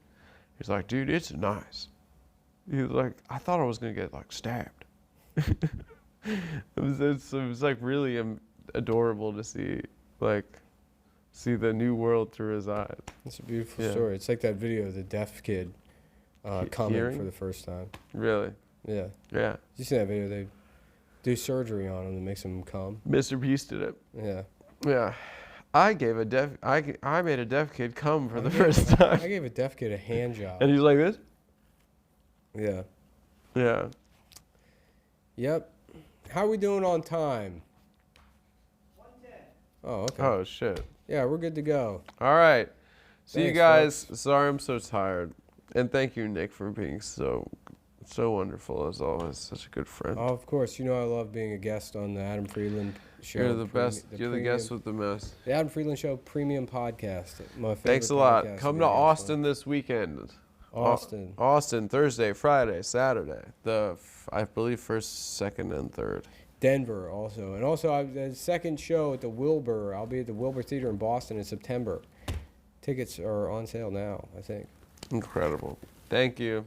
He's like, dude, it's nice. He was like, I thought I was going to get, stabbed. It was really adorable to see, the new world through his eyes. It's a beautiful Yeah. story. It's like that video of the deaf kid coming Hearing? for the first time. Really? Yeah. Yeah. Did you see that video? They do surgery on him that makes him come. Mr. Beast did it. Yeah. Yeah. I made a deaf kid come for the first time. I gave a deaf kid a hand job. And he's like this? Yeah. Yeah. Yep. How we doing on time? 110. Oh, okay. Oh, shit. Yeah, we're good to go. All right. See you Thanks, guys. folks. Sorry I'm so tired. And thank you, Nick, for being so wonderful as always. Such a good friend. Oh, of course. I love being a guest on the Adam Friedland show. You're the best. You're the guest premium- with the best. The Adam Friedland Show premium podcast. My favorite Thanks a lot. podcast Come be to a guest Austin on. this weekend. Austin. Austin, Thursday, Friday, Saturday. The I believe first, second, and third. Denver also. And also, the second show at the Wilbur. I'll be at the Wilbur Theater in Boston in September. Tickets are on sale now, I think. Incredible. Thank you.